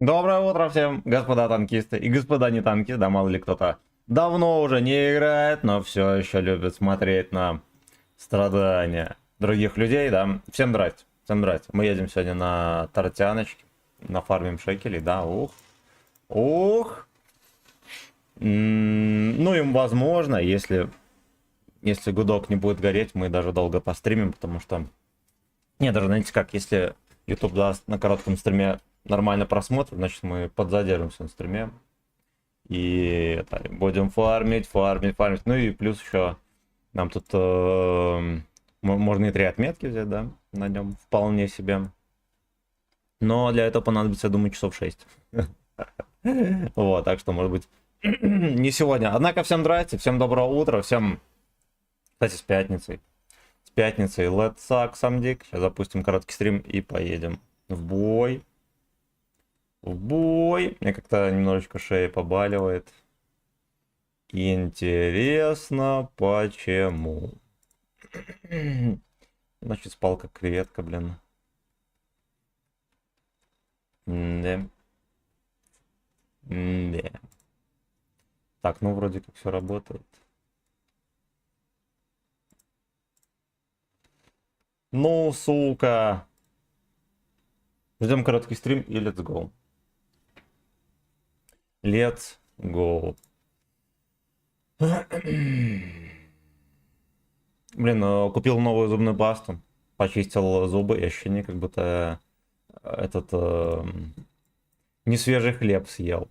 Доброе утро всем, господа танкисты и господа не танкисты, да мало ли кто-то давно уже не играет, но все еще любит смотреть на страдания других людей, да. Всем здрасте, всем здрасте. Мы едем сегодня на Тортяночке, нафармим шекелей, да, ух. Ну им возможно, если гудок не будет гореть, мы даже долго постримим, потому что... Не, даже знаете как, если YouTube даст на коротком стриме нормально просмотр, значит мы подзадержимся на стриме. И это, будем фармить. Ну и плюс еще нам тут можно и 3 отметки взять, да, на нем вполне себе. Но для этого понадобится, я думаю, часов 6. Вот, так что, может быть, не сегодня. Однако всем здрасте, всем доброго утра, всем, кстати, с пятницей. С пятницей. Let's suck some dick. Сейчас запустим короткий стрим и поедем в бой. В бой. Мне как-то немножечко шея побаливает. Интересно, почему? Значит, спал как креветка, блин. Да. Да. Так, ну вроде как все работает. Ну, сука. Ждем короткий стрим и let's go. Let's go. Блин, купил новую зубную пасту. Почистил зубы и ощущение, как будто этот не свежий хлеб съел.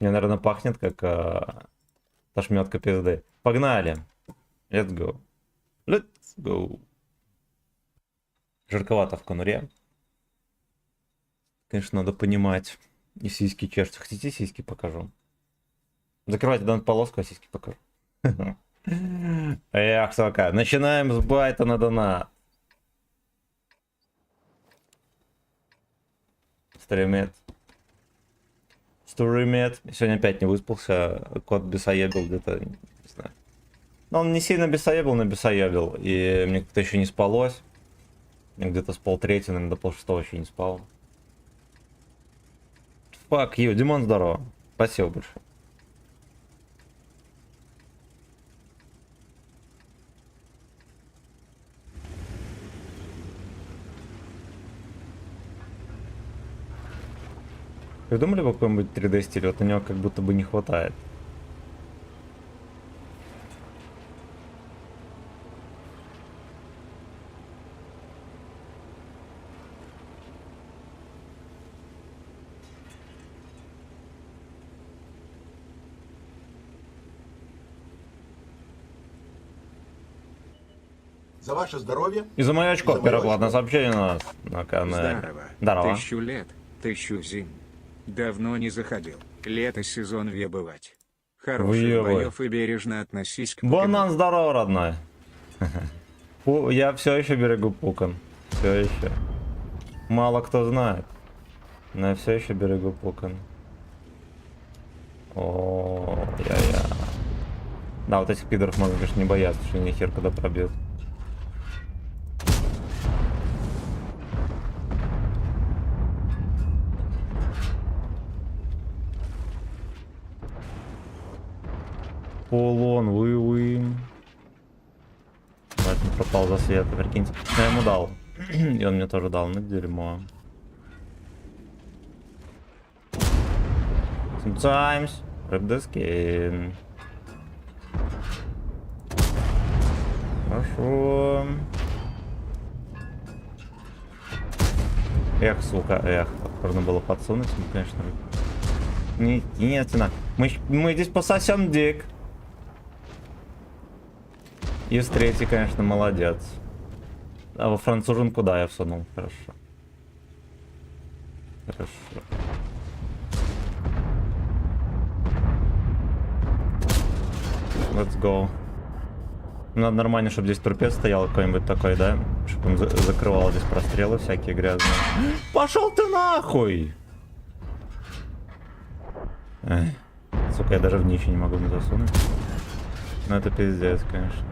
Мне, наверное, пахнет как ошметка пизды. Погнали. Let's go. Let's go. Жарковато в конуре. Конечно, надо понимать. И сиськи чешутся. Хотите, сиськи покажу? Закрывайте данную полоску, а сиськи покажу. Эх, сука. Начинаем с байта на донат. Стримет. Сегодня опять не выспался. Кот бесоебил где-то, не знаю. Но он не сильно бесоебил, но бесоебил. И мне как-то еще не спалось. Я где-то спал 3, наверное, до полшестого еще не спал. Fuck you, Димон, здорово. Спасибо большое. Придумали бы какой-нибудь 3D стиль? Вот у него как будто бы не хватает. За ваше здоровье. И за мое очко, За мое первоплатное очко. сообщение у нас на канале. Здорово. Здорово. 1000 лет, 1000 зим. Давно не заходил. Лето сезон въебывать. Хороших Въебывай. боев и бережно относись к Банан, здорово, родной. Я все еще берегу Пукан. Все еще. Мало кто знает. Но я все еще берегу Пукан. О, я. Да, вот этих пидоров можно, конечно, не бояться, что они хер когда пробьют. Полон, вы. Мать, не пропал за свет, прикиньте. Я ему дал. И он мне тоже дал, ну дерьмо. Sometimes rip the skin. Хорошо. Эх, сука, эх. Нужно было подсунуть, ну, конечно. Нет, мы здесь пососем дик. И с третьей, конечно, молодец. А во француженку, да, я всунул. Хорошо. Хорошо. Let's go. Надо нормально, чтобы здесь турпед стоял какой-нибудь такой, да? Чтобы он закрывал здесь прострелы всякие грязные. Пошел ты нахуй! Эх, сука, я даже в ничего не могу засунуть. Ну это пиздец, конечно.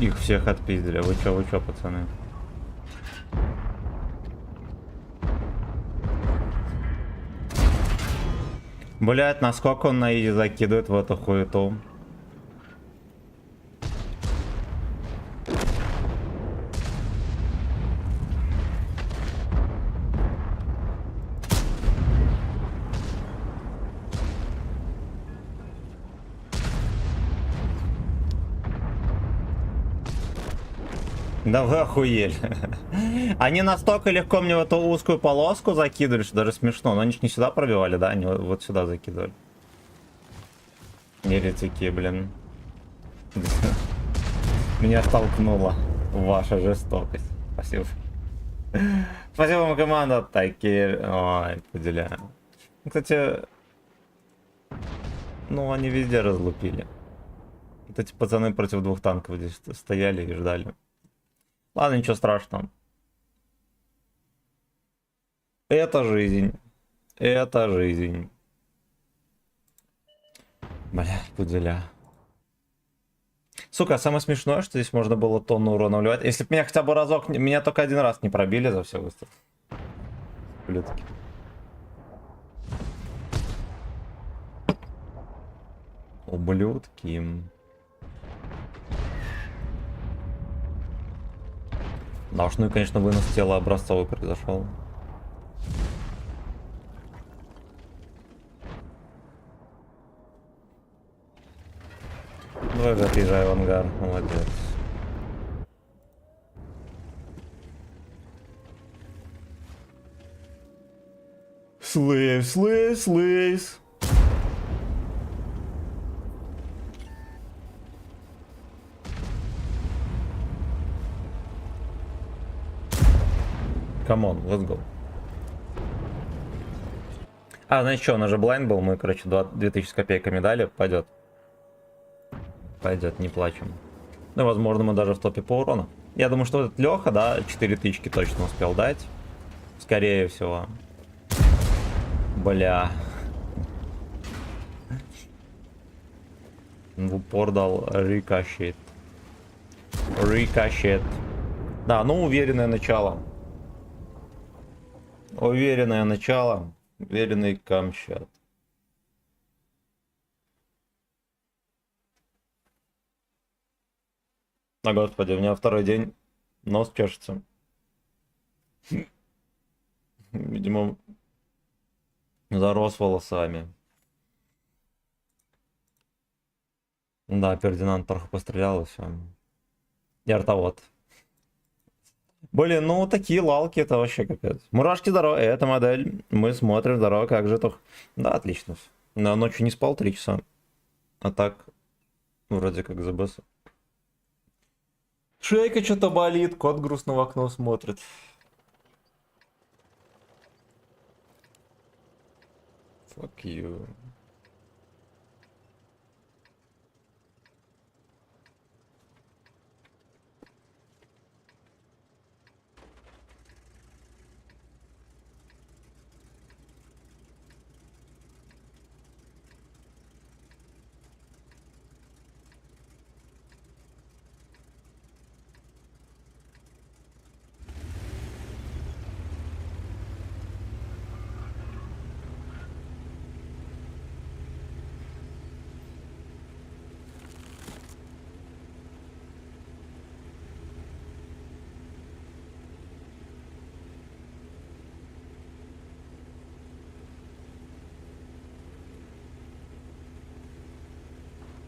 Их всех отпиздили. Вы чё, пацаны? Блять, насколько он на изи закидывает в эту хуету. Да вы охуели. Они настолько легко мне в эту узкую полоску закидывали, что даже смешно. Но они ж не сюда пробивали, да? Они вот сюда закидывали. Еретики, блин. Меня столкнула ваша жестокость. Спасибо. Спасибо вам, команда. Такие... Ой, поделяю. Кстати... Ну, они везде разлупили. Вот эти пацаны против двух танков здесь стояли и ждали. Ладно, ничего страшного. Это жизнь. Это жизнь. Бля, пуделя. Сука, самое смешное, что здесь можно было тонну урона вливать. Если бы меня хотя бы разок... Меня только один раз не пробили за все выстрел. Ублюдки. Ублюдки. Да уж, ну и, конечно, вынос тела образцовый произошел. Давай отъезжай в ангар, молодец. Слейс. Камон, let's go. А, знаешь что, у нас же блайнд был, мы, короче, 2000 с копейками дали, пойдет. Пойдет, не плачем. Ну, возможно, мы даже в топе по урону. Я думаю, что этот Леха, да, 4 тычки точно успел дать. Скорее всего. Бля. В упор дал рикошет. Рикошет. Да, ну уверенное начало. Уверенное начало. Уверенный камчат. А господи, у меня второй день нос чешется. Видимо, зарос волосами. Да, Фердинанд трохи пострелял и все. И артовод. Блин, ну такие лалки, это вообще капец. Мурашки, здорово, это модель. Мы смотрим, здорово, как же то. Да, отлично. На ночью не спал 3 часа. А так, вроде как ЗБС. Шейка что-то болит, кот грустно в окно смотрит. Fuck you.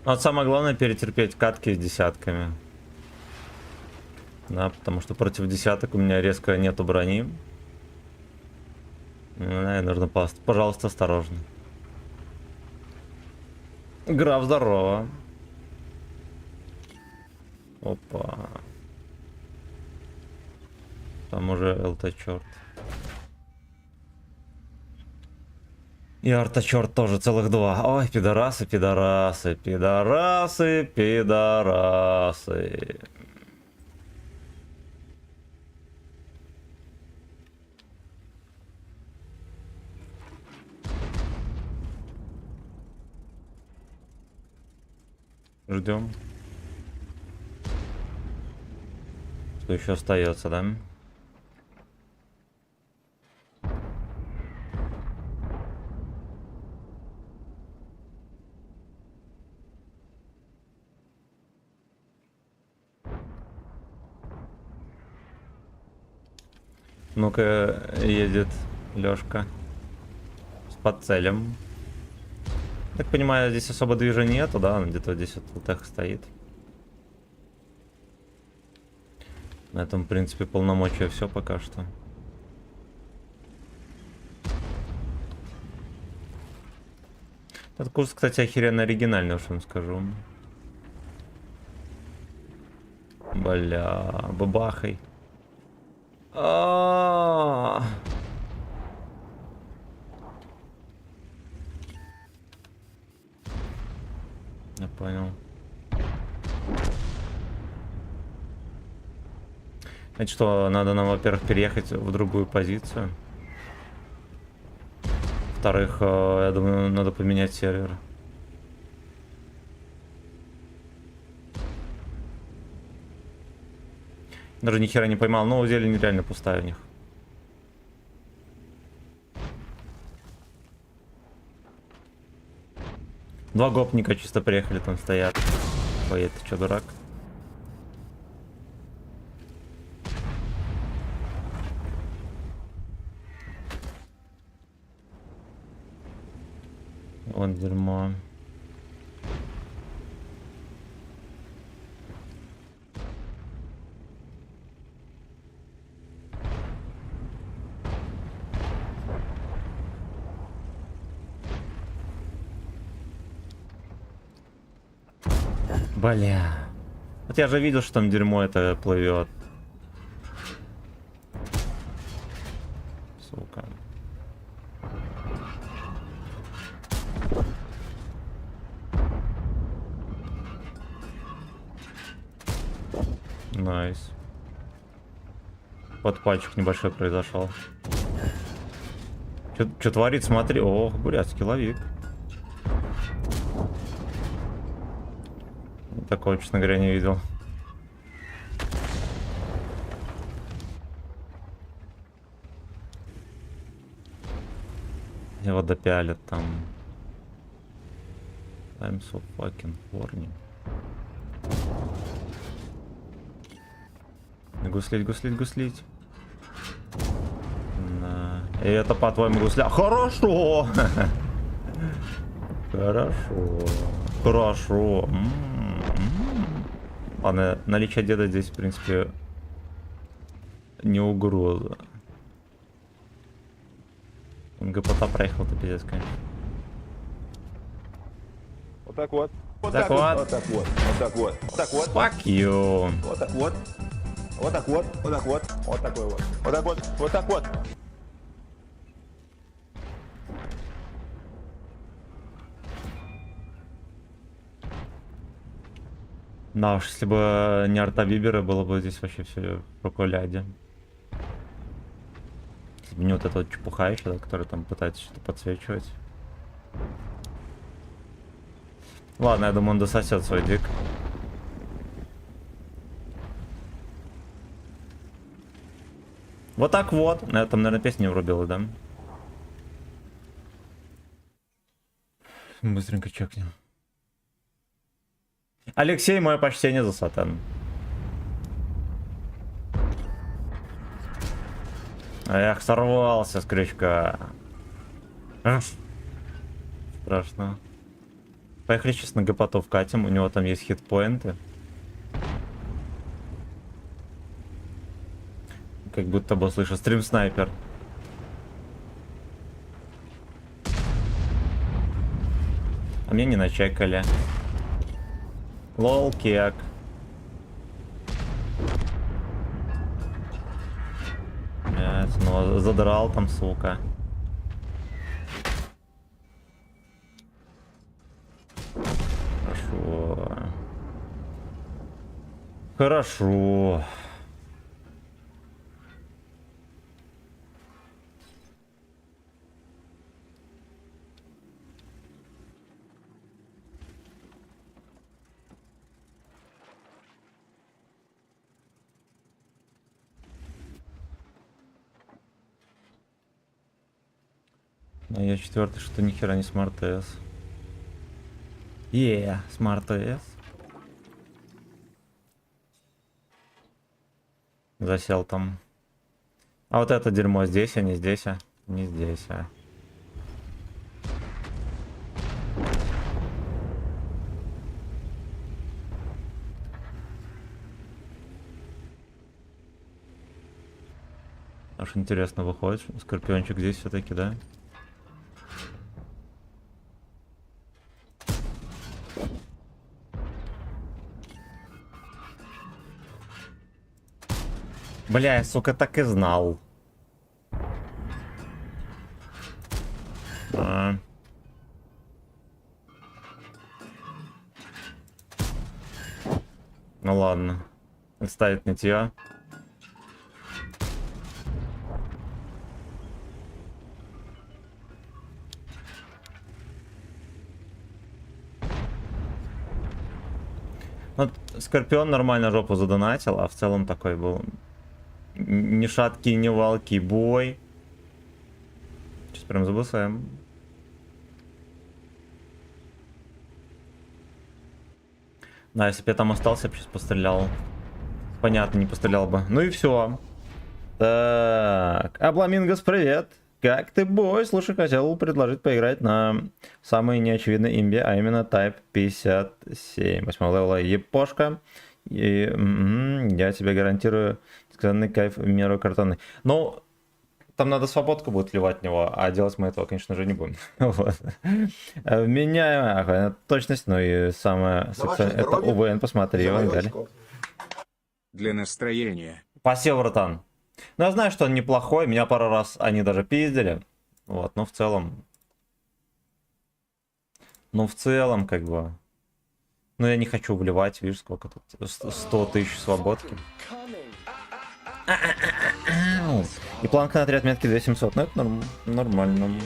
Вот самое главное перетерпеть катки с десятками. Да, потому что против десяток у меня резко нету брони. Да, и нужно пожалуйста, осторожно. Граф, здорово. Опа. Там уже ЛТ черт. И арта черт тоже целых 2. Ой, пидорасы. Ждем. Кто еще остается, да? Ну-ка, едет Лёшка с подцелем. Так понимаю, здесь особо движения нету, да? Он где-то здесь вот ЛТХ стоит. На этом, в принципе, полномочия все пока что. Этот курс, кстати, охеренно оригинальный, уж вам скажу. Бля, бабахай. А-а-а. Я понял. Это что, надо нам, во-первых, переехать в другую позицию. Во-вторых, я думаю, надо поменять сервер. Даже ни хера не поймал, но зелень реально пустая у них. Два гопника чисто приехали, там стоят. Ой, ты чё, дурак? Вот дерьмо. Бля. Вот я же видел, что там дерьмо это плывет. Сука. Найс. Подпальчик небольшой произошел. Что творит, смотри. О, бурятский ловик. Такого, честно говоря, не видел. Его допялят там. I'm so fucking horny. Гуслить, гуслить, гуслить. Да. И это по-твоему гусля. Хорошо! Хорошо. Хорошо. Ладно, наличие деда здесь, в принципе, не угроза. Он ГПТ проехал-то пиздец, конечно. Вот так вот. Вот Так вот. Вот так вот. Вот так вот. Вот так вот. Fuck you. Вот так вот. Вот так вот. Вот так вот. Вот такой вот. Вот так вот. Вот так вот. Да уж, если бы не арта Бибера, было бы здесь вообще все в руколяде. Если бы не вот эта вот чепуха еще, да, которая там пытается что-то подсвечивать. Ладно, я думаю, он дососет свой дик. Вот так вот. На этом, наверное, песню врубила, да? Быстренько чекнем. Алексей, мое почтение за сатан. Эх, сорвался с крючка. Страшно. Поехали сейчас на гопоту вкатим, у него там есть хитпоинты. Как будто бы слышу стрим снайпер. А мне не начекали. Лол, кек. Блять, ну задрал там, сука. Хорошо. Хорошо. А я четвертый, что ни хера не смарт S. Смарт S. Засел там. А вот это дерьмо здесь, а не здесь, а? Не здесь, а. Аж интересно выходит, скорпиончик здесь все-таки, да? Бля, я, сука, так и знал. Ну ладно. Ставить нытье. Вот Скорпион нормально жопу задонатил, а в целом такой был ни шаткий, ни валкий бой. Сейчас прям забусаем. Да, если бы я там остался, я бы сейчас пострелял. Понятно, не пострелял бы. Ну и все. Так, Абламингос, привет. Как ты, бой? Слушай, хотел предложить поиграть на самой неочевидной имбе, а именно Type 57. 8 левела епошка. И я тебе гарантирую сказанный кайф в меру картонный. Ну, там надо свободку будет вливать в него, а делать мы этого, конечно же, не будем. Вот. Вменяемая охуенная точность, ну и самое сексуальное, это УВН, посмотри, Вангаль. Для настроения. Спасибо, братан. Ну, я знаю, что он неплохой, меня пару раз они даже пиздили. Вот, но в целом... Ну, в целом, как бы... Ну, я не хочу вливать, видишь, сколько тут? 100 тысяч свободки. И планка на 3 отметки 2700. Ну, это нормально.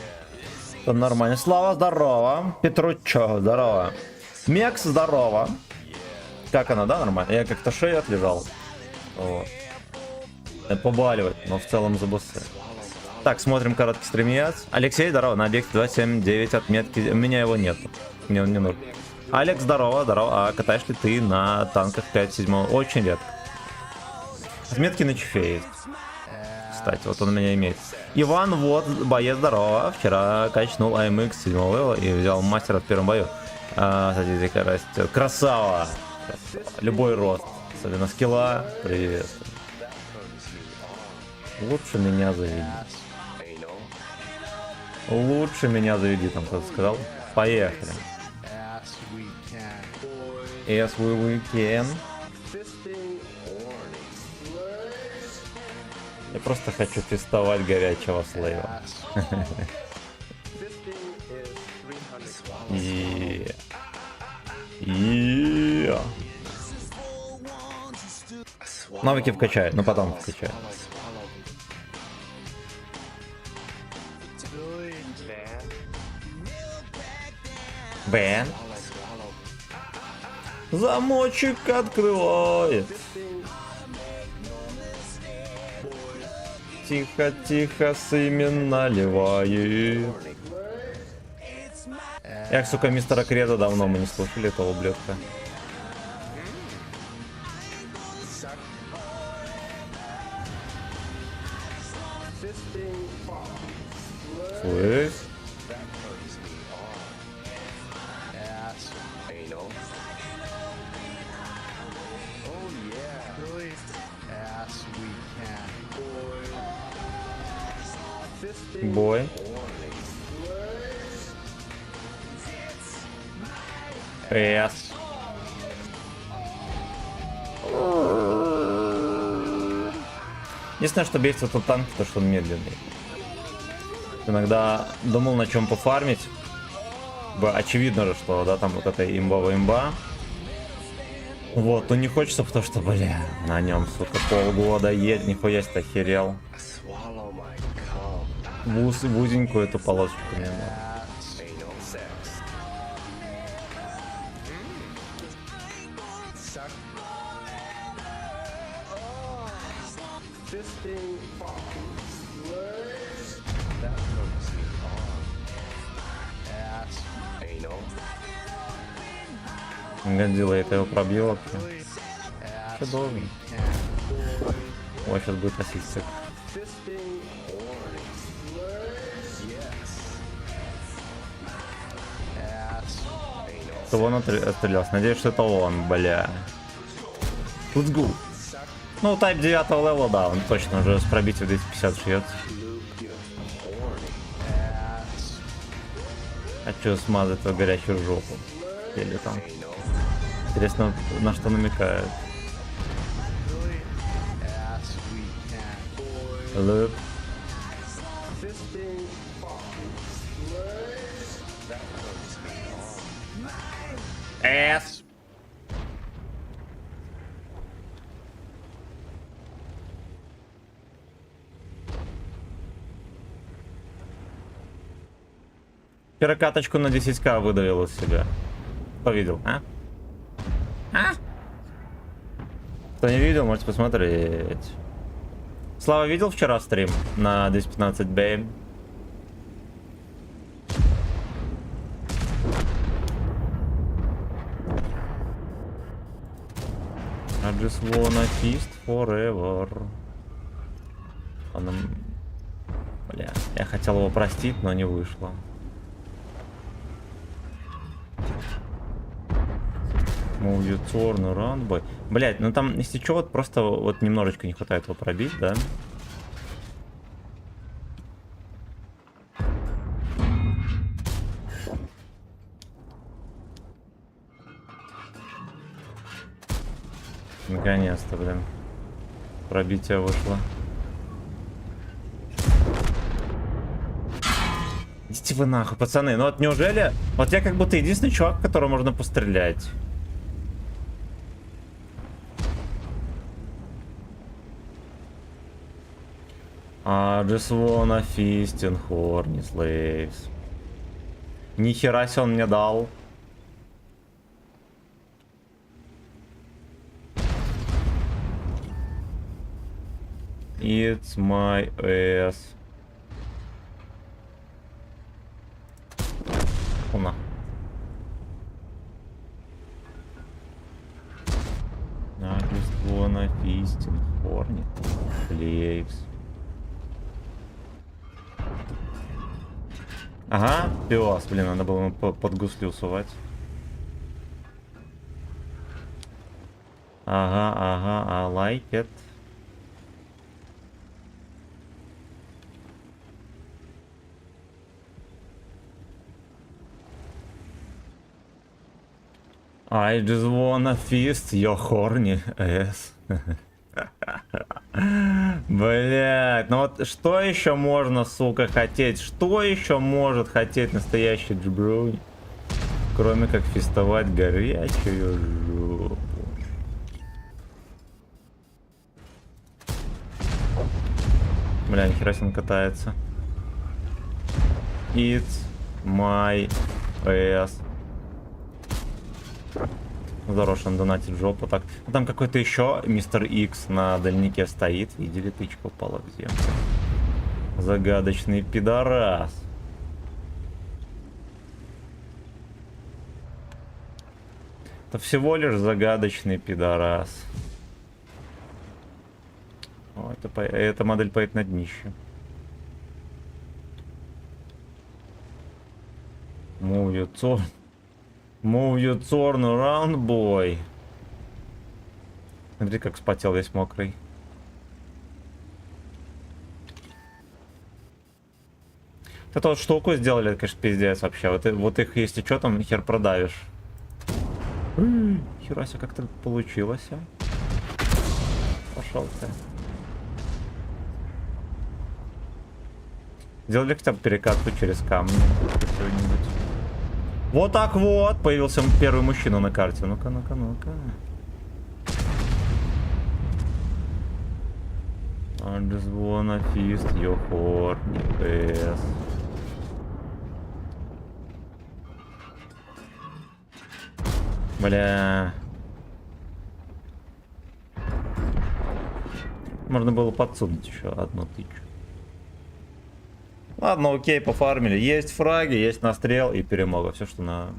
Это нормально. Слава, здорово. Петручо, здорово. Мекс, здорово. Как она, да, нормально? Я как-то шею отлежал. Вот. Это побаливает, но в целом за боссы. Так, смотрим короткий стримец. Алексей, здорово, на объекте 279 отметки. У меня его нет. Мне он не нужен. Алекс, здорово, здорово. А катаешь ли ты на танках 5-7? Очень редко. Отметки на чефе есть. Кстати, вот он у меня имеет. Иван, вот, боец, здорово. Вчера качнул AMX 7 левела и взял мастера в первом бою. Статистика растет. Красава! Любой рост. Особенно скилла. Приветствую. Лучше меня заведи. Лучше меня заведи, там кто-то сказал. Поехали. Yes, we can. Я просто хочу тестовать горячего слейва. Навыки вкачаю, но потом вкачаю. Бен. Замочек открывает. Тихо-тихо сымен наливает. Эх, сука, мистера Кредо давно мы не слушали этого ублюдка. Слышь? Бой. Yes. Единственное, что бесит этот танк, то что он медленный. Иногда думал, на чем пофармить. Очевидно же, что да, там вот эта имба. Вот, но не хочется, потому что, бля, на нем, сука, полгода едет, нихуя себе охерел. В узенькую эту полосочку не надо. Годзилла это его пробьет вообще. Что должен? Ой, сейчас будет ассистик. Кто он отстрелялся? Надеюсь, что это он, бля. Let's go. Ну, тайп 9 левела, да, он точно уже с пробитием 250 шьет. Хочу смазать эту горячую жопу. Или там. Интересно, на что намекает. Look. Ass. Перекаточку на 10к выдавил из себя. Кто видел, а? А? Кто не видел, можете посмотреть. Слава видел вчера стрим на 215 б? I just wanna feast forever. Он... Бля, я хотел его простить, но не вышло. Move your turn around, boy. Блять, ну там, если что, вот просто вот немножечко не хватает его пробить, да? Наконец-то, блин. Пробитие вышло. Идите вы нахуй, пацаны. Ну вот неужели... Вот я как будто единственный чувак, которого можно пострелять. I just wanna feast in horny slaves. Нихера себе он мне дал. It's my ass. Уна. I just wanna feast in horny slaves. Ага, пес, блин, надо было ему под гусли сувать. Ага, I like it. I just wanna feast your horny ass. Блять, ну вот что еще можно, сука, хотеть? Что еще может хотеть настоящий джибруни? Кроме как фестовать горячую жопу. Бля, нихера себе он катается. It's my ass. Здорово, что он донатит в жопу. Так, там какой-то еще мистер Икс на дальнике стоит. Видели, тычка упала в землю. Загадочный пидорас. Это всего лишь загадочный пидорас. О, эта модель поет на днище. Move your turn. Move your turn around, boy. Смотри, как вспотел весь мокрый. Вот эту вот штуку сделали, это, конечно, пиздец вообще. Вот их, если что, там хер продавишь. Хера себе, как-то получилось, а? Пошел ты. Сделали хотя бы перекатку через камни. Вот так вот появился первый мужчина на карте. Ну-ка, ну-ка, ну-ка. I just wanna feast your horny ass. Бля. Можно было подсунуть еще одну тычку. Ладно, окей, пофармили. Есть фраги, есть настрел и перемога. Все, что надо.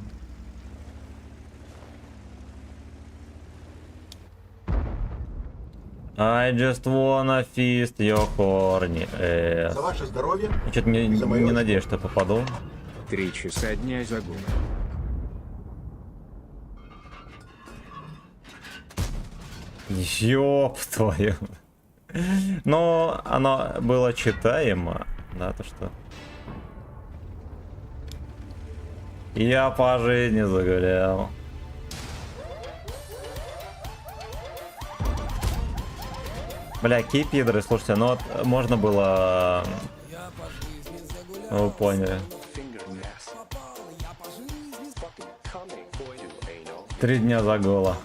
I just wanna feast your horny ass. За ваше здоровье. Я что-то не, За моё не надеюсь, что я попаду. 3 часа дня загула. Ёб твою. Но оно было читаемо. Да, то что. Я по жизни загулял. Бля, какие пидоры, слушайте, ну вот можно было... Вы поняли. 3 дня загула.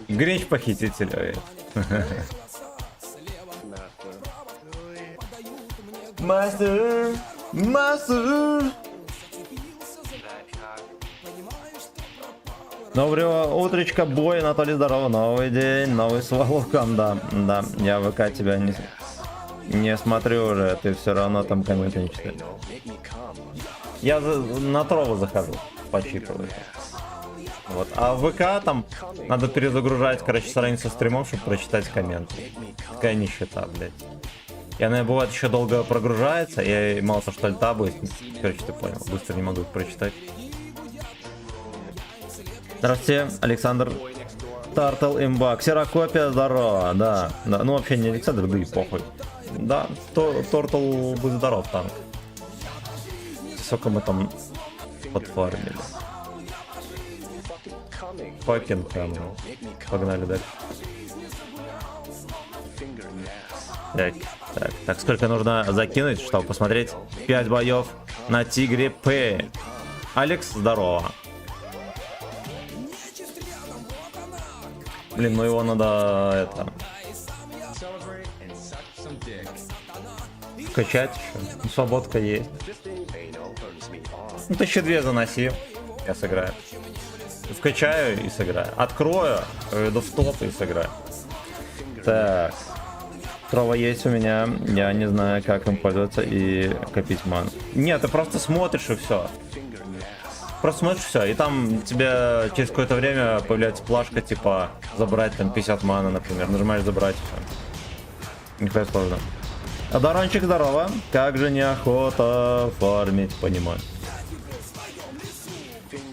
Гринч похититель. ой. Мастер, мастер. Доброго утречка, бой, Анатолий, здорово, новый день, новый с Волоком, да, я в ВК тебя не смотрю уже, ты все равно там комменты не читаешь. Я на Трову захожу, почитываю. Вот, а в ВК там надо перезагружать, короче, страницу стримов, чтобы прочитать комменты. Такая нищета, блядь. И она, бывает, еще долго прогружается, и мало то, что альта будет, короче, ты понял, быстро не могу их прочитать. Здравствуйте, Александр Тартл имба. Ксерокопия, здорово, да. Ну вообще не Александр, да и похуй. Да, Тортл, будь здоров, танк. Сколько мы там подфармили. Факин там. Погнали дальше. Так, сколько нужно закинуть, чтобы посмотреть 5 боев на Тигре П. Алекс, здорово. Блин, ну его надо это качать еще. Ну, свободка есть. Ну, 1002 заноси. Я сыграю. Вкачаю и сыграю. Открою, иду в топ и сыграю. Так. Трова есть у меня. Я не знаю, как им пользоваться и копить ман. Нет, ты просто смотришь и все. Просто смотришь все, и там тебе через какое-то время появляется плашка, типа, забрать там 50 мана, например. Нажимаешь забрать, все. Нихуя сложно. А Дарончик, здорово. Как же неохота фармить, понимаю.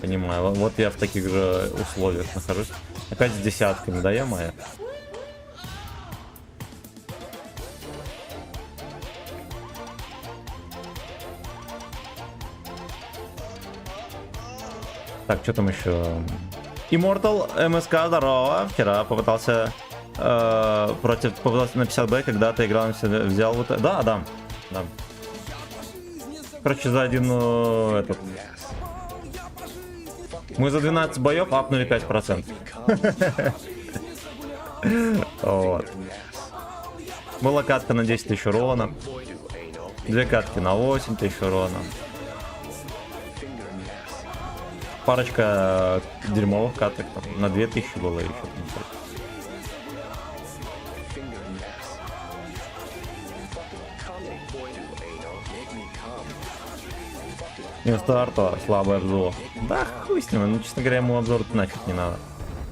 Понимаю, вот я в таких же условиях нахожусь. Опять с десятками, да, моя. Так, что там еще? Immortal МСК, здорово. Вчера попытался попытался на 50Б, когда ты играл, взял вот... Да. Короче, за один этот... Мы за 12 боев апнули 5%. Вот. Была катка на 10 тысяч урона. 2 катки на 8 тысяч урона. Парочка дерьмовых каток там, на 2000 было еще. Вместо арта слабый обзор. Да хуй с ним, ну честно говоря, ему обзор нафиг не надо.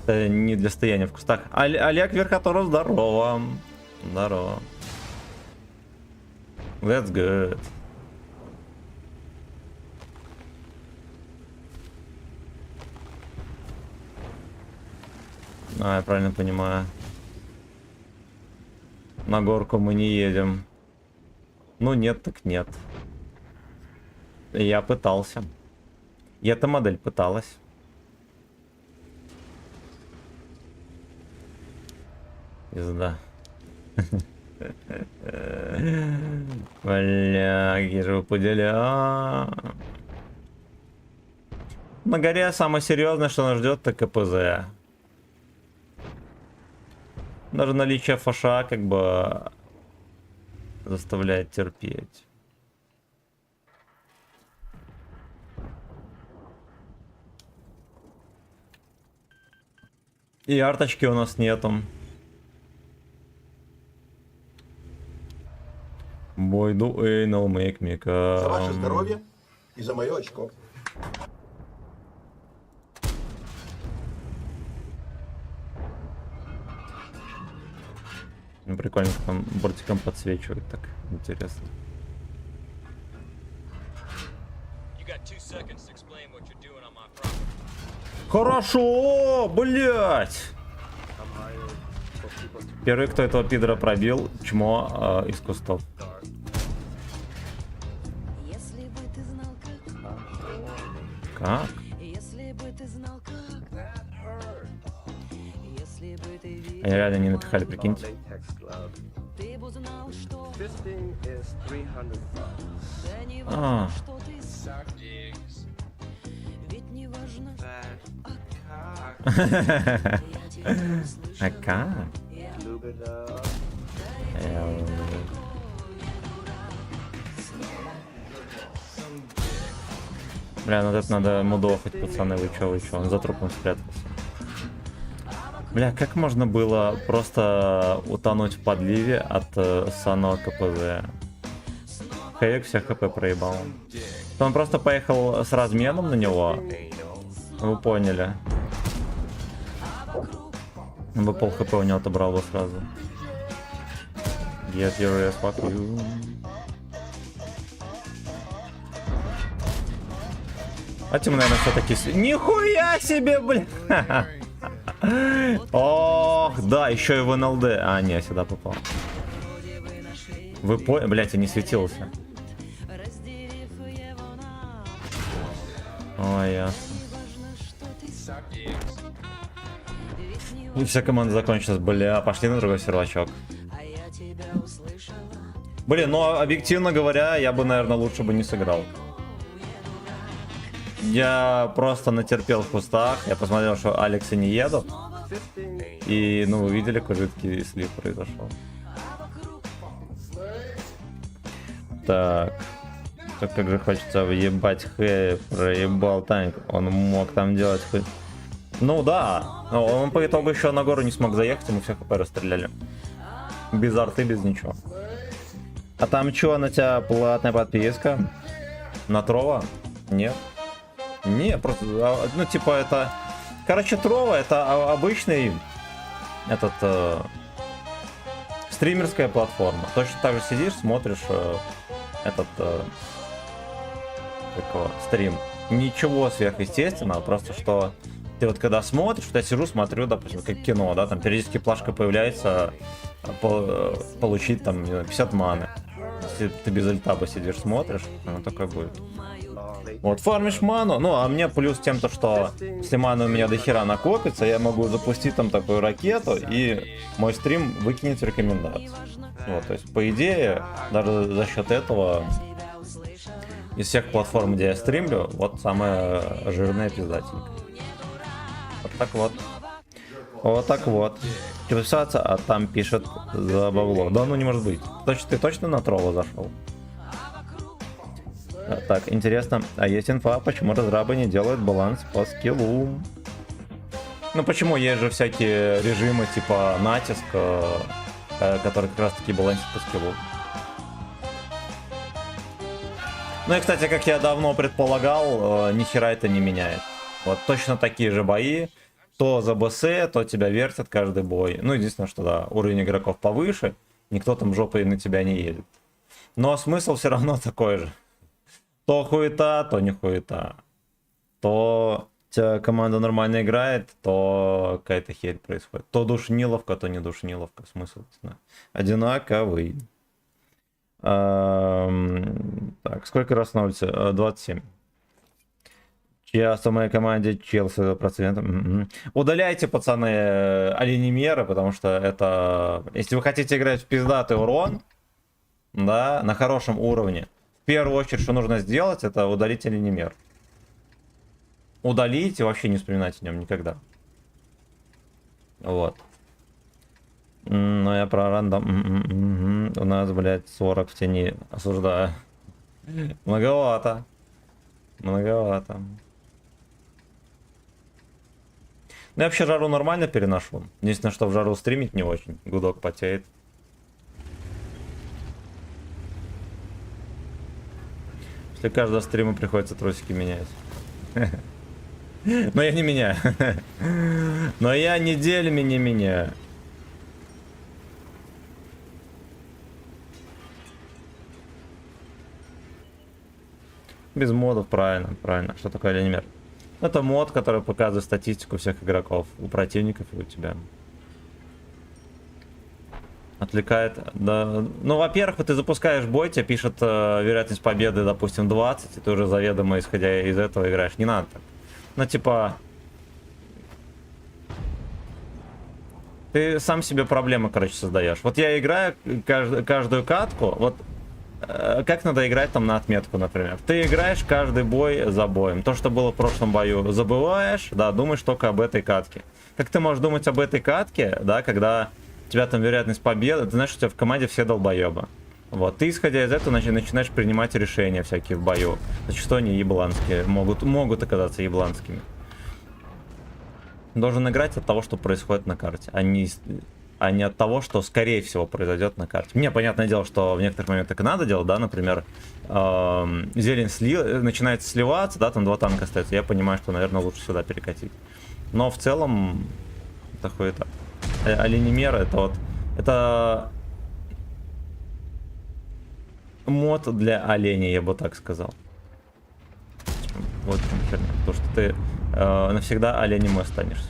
Это не для стояния в кустах. Олег Верхоторов, здорово. Здорово. That's good. А, я правильно понимаю. На горку мы не едем. Ну нет, так нет. Я пытался. И эта модель пыталась. Пизда. Бля, где же вы поделя? На горе самое серьезное, что нас ждет, это КПЗ. Даже наличие фаша как бы заставляет терпеть. И арточки у нас нету. Boy, do anal, make me come. За ваше здоровье и за мое очко. Ну, прикольно, как он бортиком подсвечивает, так интересно. Хорошо, блять! Первый, кто этого пидора пробил, чмо из кустов. Если бы ты знал, как, Как? если бы ты знал, как, если бы ты видел, Они реально не напихали, прикиньте. ты бы знал, что, Fisting is 300 bucks. да не А, важно, что ты ведь не важно, я тебя услышал, а как? Lube it up. Бля, ну это надо мудохать, пацаны, вы чё, он за трупом спрятался. Бля, как можно было просто утонуть в подливе от ссаного КПЗ? Хэйк всех ХП проебал. Он просто поехал с разменом на него. Вы поняли. Он бы пол хп у него отобрал бы сразу. Get your ass, fuck you. А тем, наверное, все-таки... Нихуя себе, блин! Ох, да, еще и в НЛД. А, не, я сюда попал. Вы поняли? Блять, я не светился. разделив его на, Ой, ясно. важно, что ты ведь не И вся команда закончилась. Бля, пошли на другой сервачок. а я тебя услышала. Блин, ну объективно говоря, я бы, наверное, лучше бы не сыграл. Я просто натерпел в кустах. Я посмотрел, что Алексы не едут. И, ну, вы видели, какой жидкий слив произошел. Так. Так как же хочется въебать Хэй, проебал танк. Он мог там делать хоть... Ну да. Но он по итогу еще на гору не смог заехать, и мы всех ХП расстреляли. Без арты, без ничего. А там что, на тебя платная подписка? На Трова? Нет. Не, просто, ну типа это... Короче, Трова это обычный этот... стримерская платформа. Точно так же сидишь, смотришь этот... такого, стрим. Ничего сверхъестественного, просто что... Ты вот когда смотришь, вот я сижу, смотрю, допустим, как кино, да, там периодически плашка появляется, получить там 50 маны. Если ты без альтаба сидишь, смотришь, оно такое будет. Вот, фармишь ману, ну, а мне плюс тем, то, что если мана у меня до хера накопится, я могу запустить там такую ракету, и мой стрим выкинет в рекомендации. Вот, то есть, по идее, даже за счет этого, из всех платформ, где я стримлю, вот самая жирная пиздатенькая. Вот так вот. Вот так вот. Подписаться, а там пишет за бабло. Да ну не может быть. Ты точно на Тролла зашел? Так, интересно, а есть инфа, почему разрабы не делают баланс по скиллу? Ну почему, есть же всякие режимы типа натиск, которые как раз таки балансят по скиллу. Ну и кстати, как я давно предполагал, ни хера это не меняет. Вот точно такие же бои. То за БС, то тебя вертят каждый бой. Ну, единственное, что да, уровень игроков повыше, никто там жопой на тебя не едет. Но смысл все равно такой же. То хуета, то не хуета. То тебя команда нормально играет, то какая-то херь происходит. То душниловка, то не душниловка. Смысл одинаковый. Так, сколько раз на улице? 27. Часто в моей команде чел с 100%. Удаляйте, пацаны, оленемеры, потому что это... Если вы хотите играть в пиздатый урон, да, на хорошем уровне, в первую очередь, что нужно сделать, это удалить оленемер. Удалить и вообще не вспоминать о нем никогда. Вот. Ну, я про рандом. У нас, блядь, 40 в тени. Осуждаю. Многовато. Многовато. Ну, я вообще жару нормально переношу. Единственное, что в жару стримить не очень. Гудок потеет. После каждого стрима приходится трусики менять. Но я не меняю. Но я неделями не меняю. Без модов, правильно, правильно. Что такое Оленемер? Это мод, который показывает статистику всех игроков. У противников и у тебя. Отвлекает, да. Ну, во-первых, ты запускаешь бой, тебе пишет вероятность победы, допустим, 20, и ты уже заведомо, исходя из этого, играешь. Не надо так. Ну, типа... Ты сам себе проблемы, короче, создаешь. Вот я играю каждую катку, вот как надо играть там на отметку, например. Ты играешь каждый бой за боем. То, что было в прошлом бою, забываешь, да, думаешь только об этой катке. Как ты можешь думать об этой катке, да, когда у тебя там вероятность победы, ты знаешь, что у тебя в команде все долбоебы. Вот, ты, исходя из этого, начинаешь принимать решения всякие в бою. Зачастую они ебланские, могут оказаться ебланскими. Должен играть от того, что происходит на карте, а не от того, что, скорее всего, произойдет на карте. Мне, понятное дело, что в некоторых моментах так и надо делать, да, например, зелень начинает сливаться, да, там 2 танка остается, я понимаю, что, наверное, лучше сюда перекатить. Но в целом, это хуета. Оленемер, это вот, это мод для оленей, я бы так сказал. Вот херня, потому что ты навсегда оленем останешься.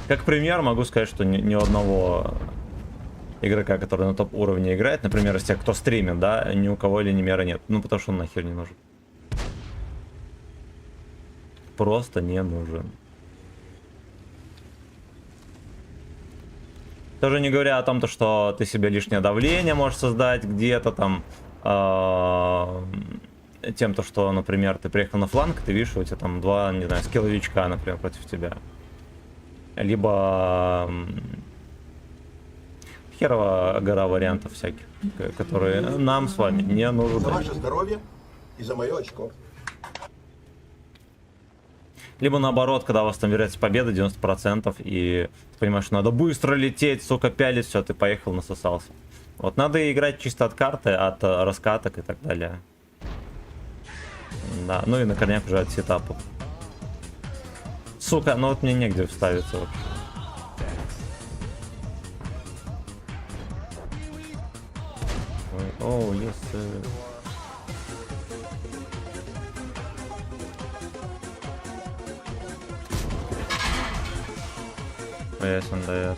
Как пример, могу сказать, что ни у одного игрока, который на топ уровне играет, например, из тех, кто стримит, да, ни у кого оленемера нет. Ну, потому что он нахер не нужен. Просто не нужен. Тоже не говоря о том, что ты себе лишнее давление можешь создать где-то там, тем, то, что, например, ты приехал на фланг, ты видишь, у тебя там 2, не знаю, скилловичка, например, против тебя. Либо херова гора вариантов всяких, которые нам с вами не нужны. За ваше здоровье и за мое очко. Либо наоборот, когда у вас там вероятность победы 90%, и ты понимаешь, что надо быстро лететь, сука, пялить, все, ты поехал, насосался. Вот надо играть чисто от карты, от раскаток и так далее. Да, ну и на корнях уже от сетапов. Сука, ну вот мне негде вставиться вообще. Оу, yes, sir. Yes, он дает.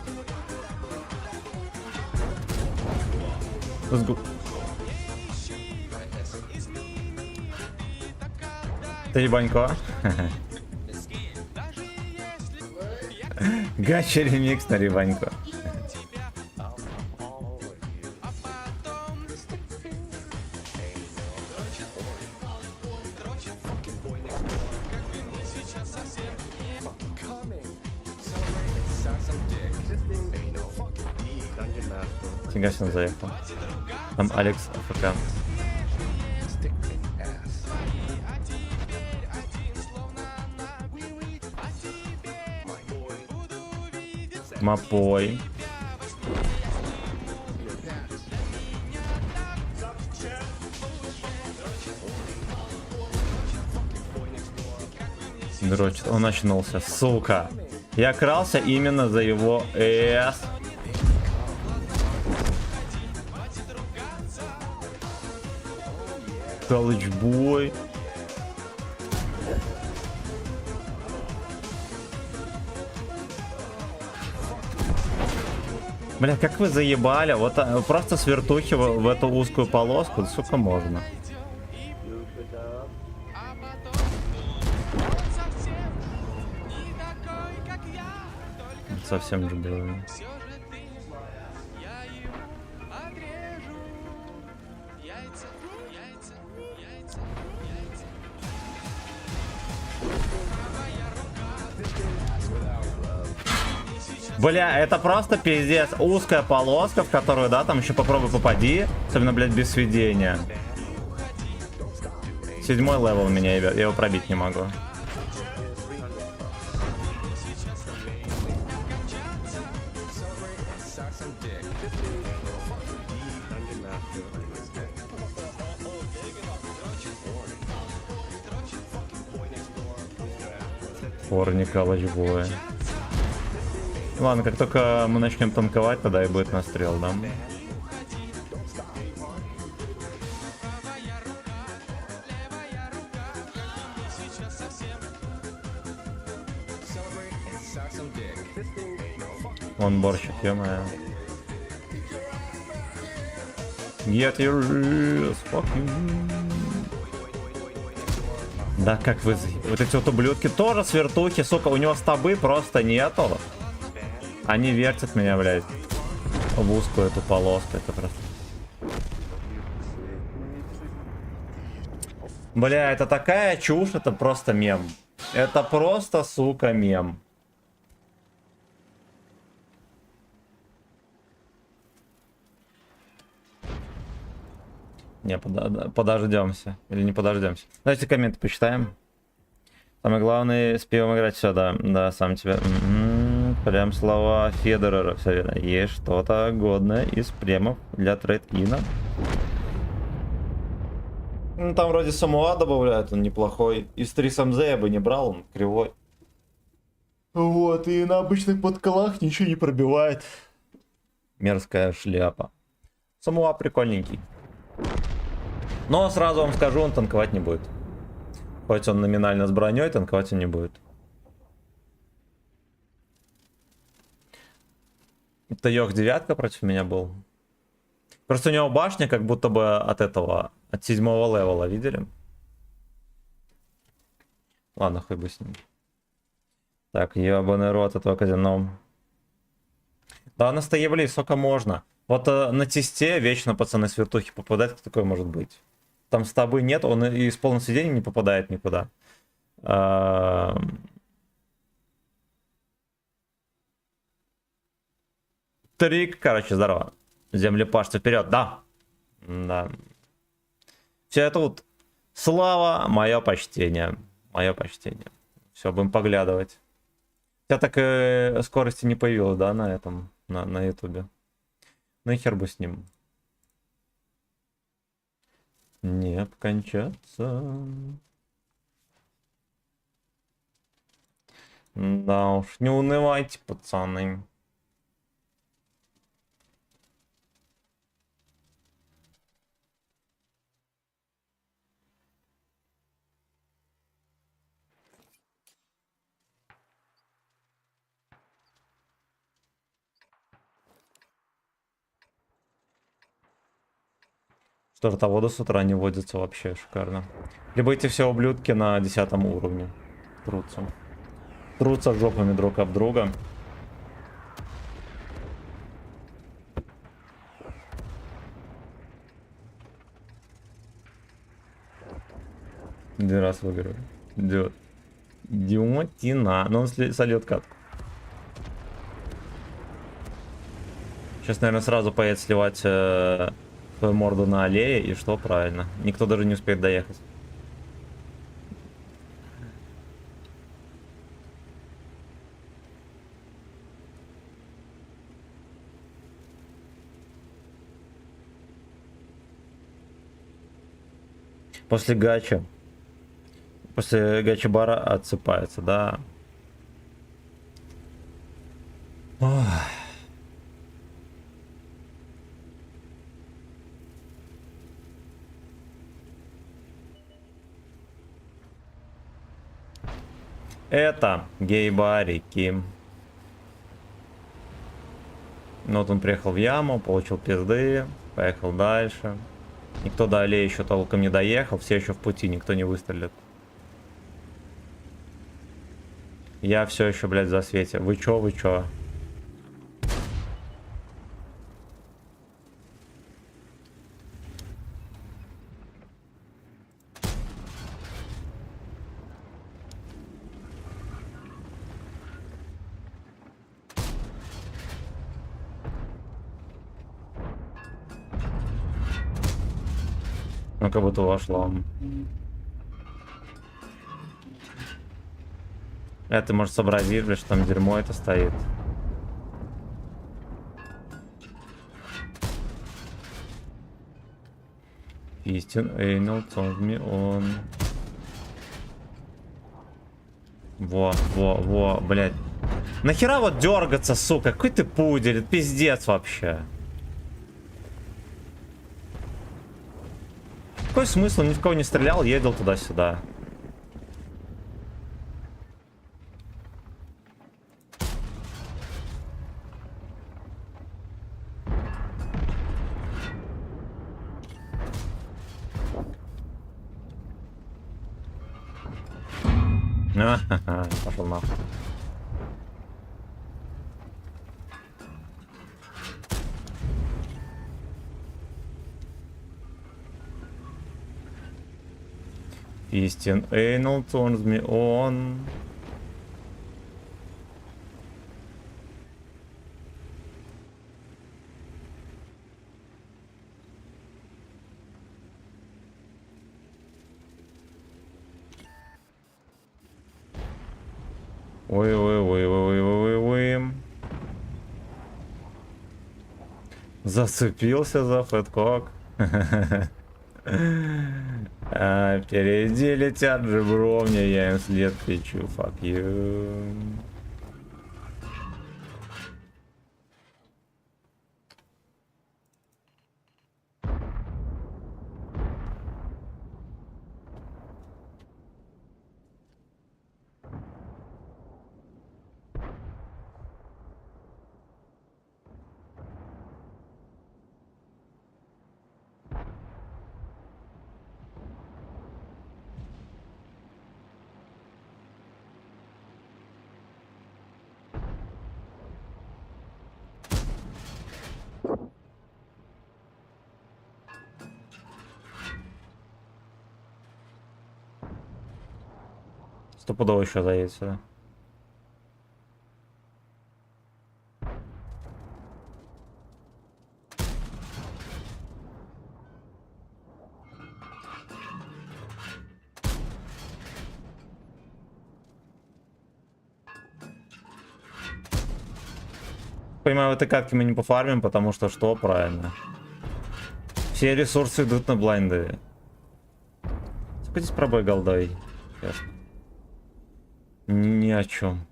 Let's go. Ты ебанько? Гача ремикс на Рибанько. Фига себе он заехал. Там Алекс АФК. Мапой. Дрочит, он очнулся, сука. Я крался именно за его эс. Колледж-бой. Бля, как вы заебали, вот просто с вертухи в эту узкую полоску, сука, можно. Совсем дебильно. Бля, это просто пиздец. Узкая полоска, в которую, да, там еще попробуй попади. Особенно, блядь, без сведения. 7-й левел у меня, я его пробить не могу. For Николач Boy. Ладно, как только мы начнем танковать, тогда и будет настрел, да? Вон борщик, ё-моё. Get your ass, fuck you. Да как вы... Вот эти вот ублюдки тоже с вертухи, сука, у него стабы просто нету. Они вертят меня, блядь, в узкую эту полоску, это просто... Бля, это такая чушь, это просто мем. Это просто, сука, мем. Не, подождемся. Или не подождемся. Давайте комменты почитаем. Самое главное, с пивом играть все, да. Да, сам тебя. Прям слова Федерера, все верно. Есть что-то годное из премов для трейд-ина. Ну, там вроде Самуа добавляют, он неплохой. Из 3SMZ я бы не брал, он кривой. Вот, и на обычных подколах ничего не пробивает. Мерзкая шляпа. Самуа прикольненький. Но сразу вам скажу, он танковать не будет. Хоть он номинально с броней, танковать он не будет. Это Йох девятка против меня был. Просто у него башня как будто бы от этого, от 7-го левела, видели? Ладно, хуй бы с ним. Так, ебаный рот этого казино. Да, на стоевле сколько можно. Вот на тесте вечно пацаны с вертухи попадают, кто такой может быть? Там стабы нет, он и с полным сиденьем не попадает никуда. Трик, короче, здорово. Землепашцы вперед, да. Да. Все это вот. Слава, мое почтение. Мое почтение. Все, будем поглядывать. У тебя так скорости не появилось, да, на этом, на ютубе? Ну и хер бы с ним. Не обкончаться. Да уж, не унывайте, пацаны. Стартоводы с утра не водятся вообще шикарно. Либо эти все ублюдки на 10 уровне трутся. Трутся жопами друг об друга. Один раз выиграю. Идет. Дюматина. Но он сольет катку. Сейчас, наверное, сразу поедет сливать свою морду на аллее, и что правильно. Никто даже не успеет доехать. После гача. После гача-бара отсыпается, да. Ох. Это гей-барики. Ну вот он приехал в яму, получил пизды, поехал дальше. Никто далее еще толком не доехал, все еще в пути, никто не выстрелит. Я все еще, блядь, в засвете. Вы чё, вы чё? Ну, как будто вошло. Это может сообразить, блядь, что там дерьмо это стоит. Истин Эйнл Цонгми он. Во, блядь. Нахера вот дергаться, сука? Какой ты пудель, это пиздец вообще. Какой смысл? Ни в кого не стрелял, ездил туда-сюда. Пошел нахуй. Истин anal turns me on. Ой. Зацепился за фэткок. Впереди летят же бровни, я им след кричу. Fuck you. Стопудово еще заедет сюда. Понимаю, в этой катке мы не пофармим, потому что правильно. Все ресурсы идут на блайнды. Сколько здесь пробой голдой? Ясно. Ни о чем.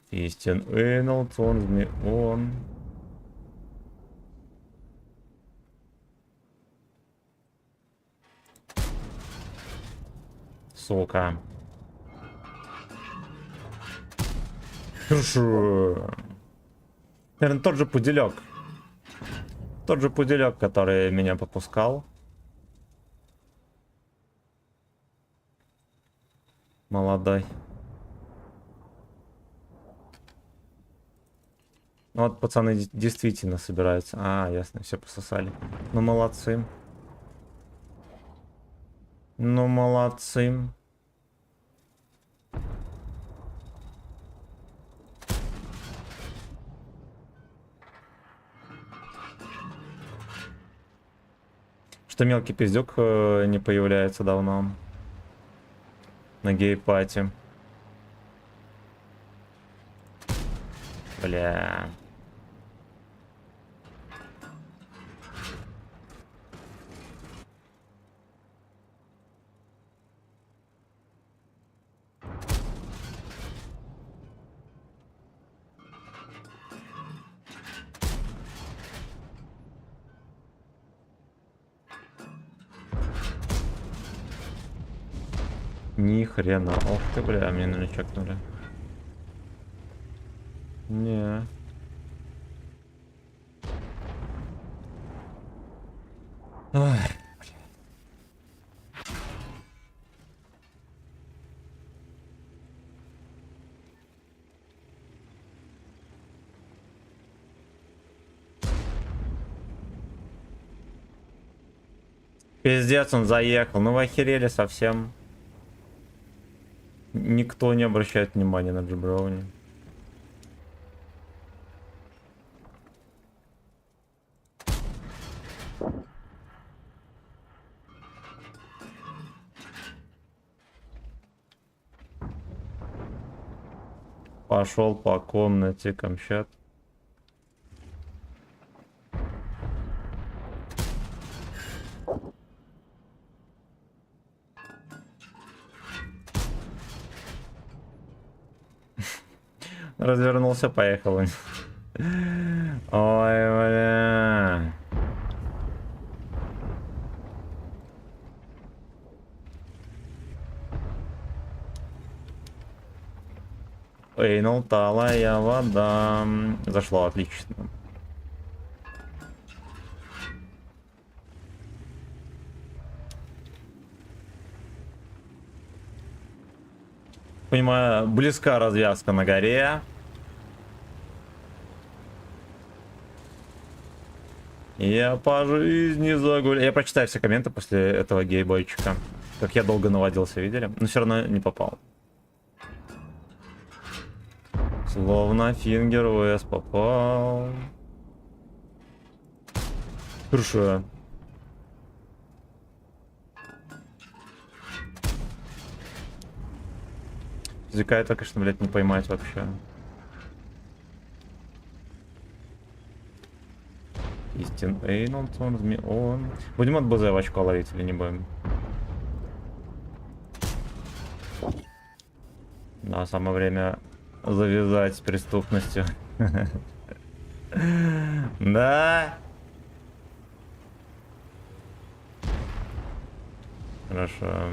Истин anal turns me on. Сука. Хорошо. Наверное, тот же пуделек. Тот же пуделек, который меня попускал. Молодой. Ну вот пацаны действительно собираются. А, ясно, все пососали. Ну молодцы. Ну молодцы. Что мелкий пиздюк не появляется давно на гей-пати. Бля. Ни хрена. Ох ты, бля, мне наверное чекнули. Не. Ой. Пиздец, он заехал. Ну вы охерели совсем. Никто не обращает внимания на Джебрауни. Пошел по комнате Камчат. Развернулся, поехал. Ой, бля. Эйнул, талая вода. Зашло, отлично. Понимаю, близка развязка на горе. Я по жизни загуляю. Я прочитаю все комменты после этого гейбойчика. Как я долго наводился, видели? Но все равно не попал. Словно фингер ВС попал. Хорошо. Языка это, конечно, блядь, не поймать вообще. Истин Эйнон, он. Будем от БЗ в очко ловить или не будем? Да, самое время завязать с преступностью. Да. Хорошо.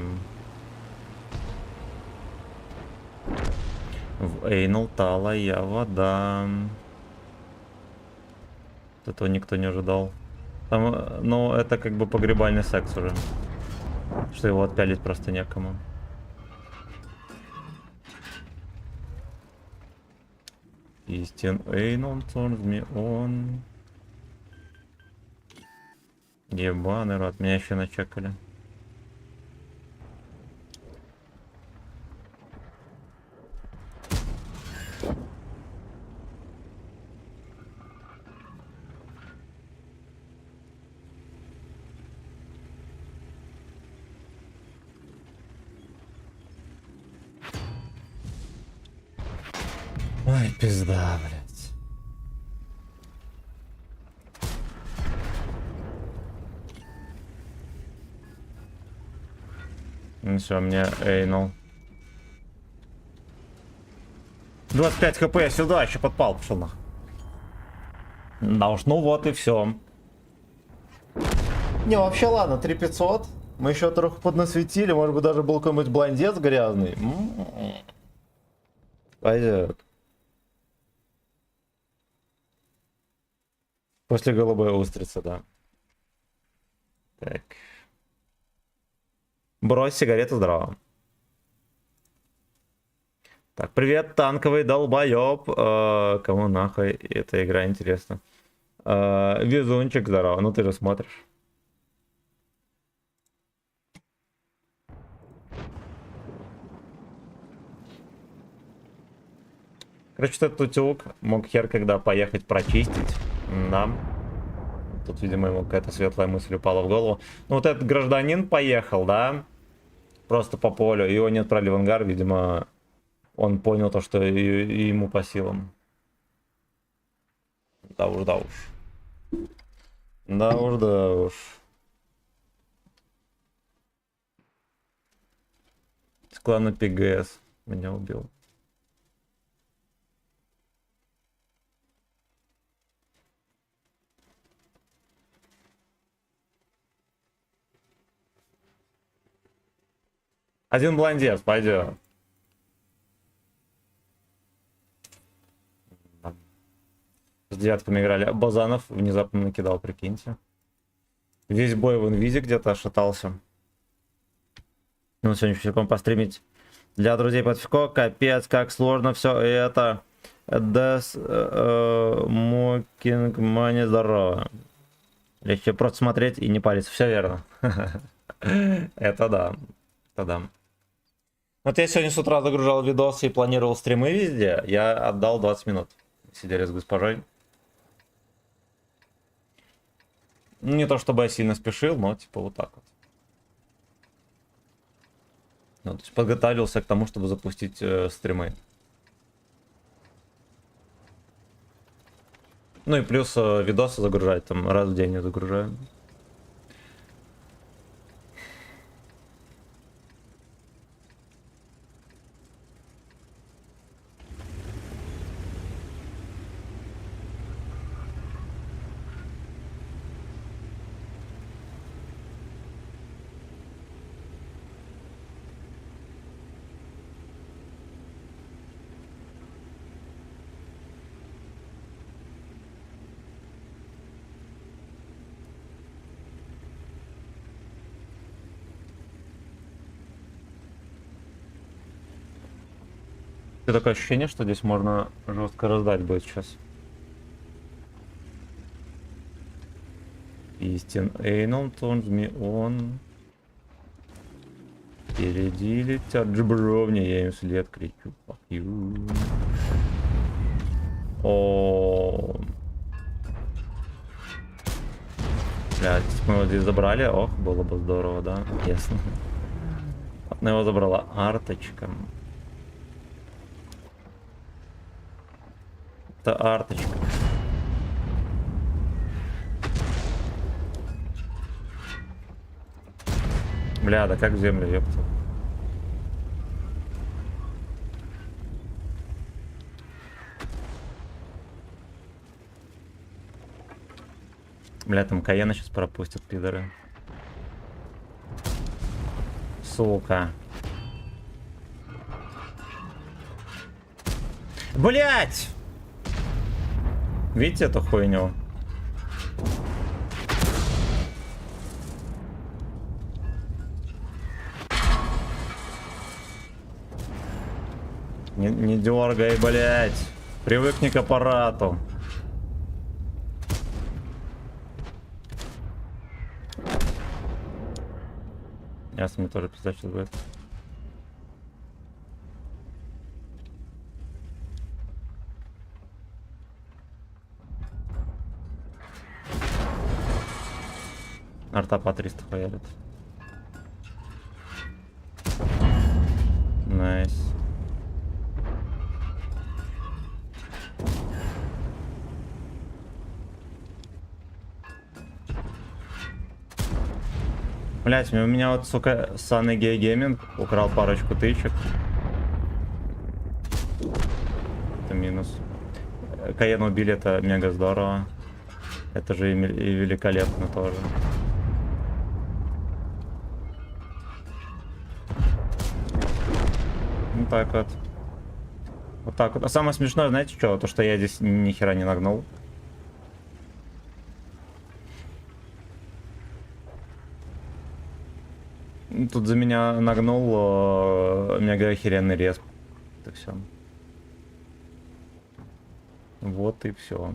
В Эйнол талая вода. Этого никто не ожидал. Там, ну, это как бы погребальный секс уже. Что его отпялить просто некому. Истин Эйнон, он. Ебаный рот, меня еще начекали. Ой, пизда, блядь. Ну все, мне Эйнол. 25 хп, я сюда еще подпал, пошел нахуй. Да уж, ну вот и все. Не, вообще ладно, 3500. Мы еще трохи поднасветили, может быть даже был какой-нибудь блондец грязный. Пойдет. После голубой устрицы, да. Так. Брось сигарету, здраво. Так, привет, танковый долбоеб. Кому нахуй эта игра интересна? Везунчик, здорово. Ну ты же смотришь. Короче, этот утюг мог хер когда поехать прочистить. Да. Тут, видимо, ему какая-то светлая мысль упала в голову. Ну, вот этот гражданин поехал, да? Просто по полю. Его не отправили в ангар, видимо, он понял то, что и ему по силам. Да уж, да уж. Да уж, да уж. С клана ПГС меня убил. Один блондец, пойдет. С девятками играли. Базанов внезапно накидал, прикиньте. Весь бой в инвизе где-то шатался. Ну, сегодня все постримить. Для друзей под фико, капец, как сложно все это. Дес Мокинг Мани, здорово. Легче просто смотреть и не париться. Все верно. Это да. Это да. Вот я сегодня с утра загружал видосы и планировал стримы везде. Я отдал 20 минут. Сидели с госпожой. Ну, не то чтобы я сильно спешил, но типа вот так вот. Ну, то есть подготавливался к тому, чтобы запустить стримы. Ну и плюс видосы загружать, там раз в день я загружаю. Такое ощущение, что здесь можно жестко раздать будет сейчас. Истин Эйнон, Тонжми, он. Впереди летят джебровни, я им вслед кричу. Fuck you. О. Блядь, мы его здесь забрали. Ох, было бы здорово, да? Ясно. Одна его забрала арточка. Это арточка. Бля, да как в землю, ёпта. Бля, там Каена сейчас пропустят, пидоры. Сука. Блять! Видите эту хуйню? Не дергай, блять. Привыкни к аппарату. Ясно, мне тоже пизда сейчас будет. Арта по 300 поедет. Найс. Блять, у меня вот, сука, Sunny Gay Gaming украл парочку тычек. Это минус. Каена убили, это мега здорово. Это же и великолепно тоже. Вот так вот. Вот так вот. А самое смешное, знаете что? То, что я здесь ни хера не нагнул. Тут за меня нагнул мега охеренный респ. Это все. Вот и все.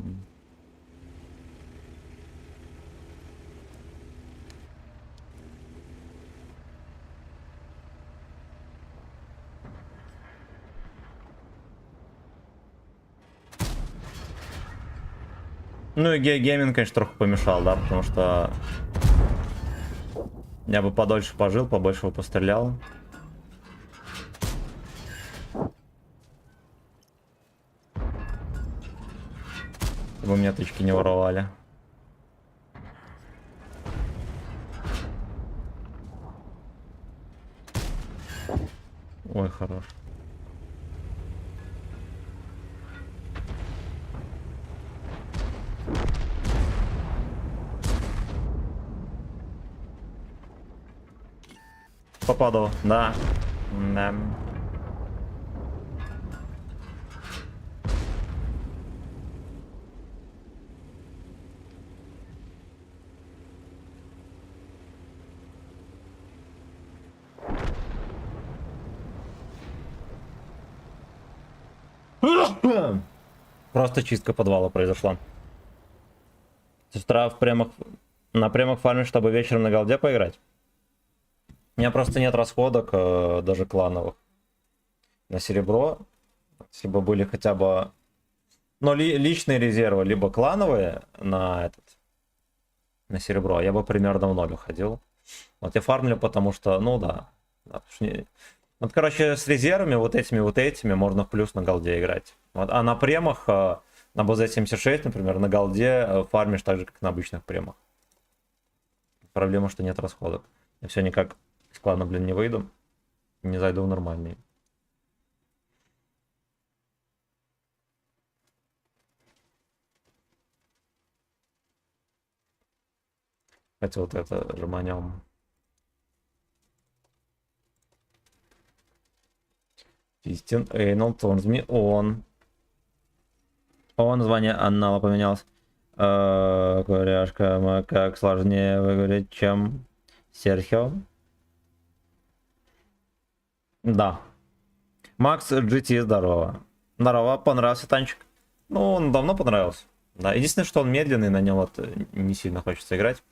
Ну и гейминг, конечно, трохи помешал, да, потому что я бы подольше пожил, побольше его пострелял. Чтобы меня тычки не воровали. Ой, хорош. Попадал, да. Да. Просто чистка подвала произошла. С утра на прямых фарме, чтобы вечером на голде поиграть. У меня просто нет расходок, даже клановых, на серебро. Если бы были хотя бы, ну, личные резервы, либо клановые на серебро, я бы примерно в ноль уходил. Вот я фармлю, потому что, ну да. Вот, короче, с резервами, вот этими можно в плюс на голде играть. Вот, а на премах, на БЗ-76, например, на голде фармишь так же, как на обычных премах. Проблема, что нет расходок. Я все никак из клана, блин, не выйду. Не зайду в нормальный. Хотя вот это жманем. Истин Эйнол Тонзми он. Он звание Аннала поменялось. Куряшка, как сложнее выговорить, чем Серхио. Да. Макс GT, здорово. Здорово, понравился танчик. Ну, он давно понравился. Да, единственное, что он медленный, на нем вот не сильно хочется играть.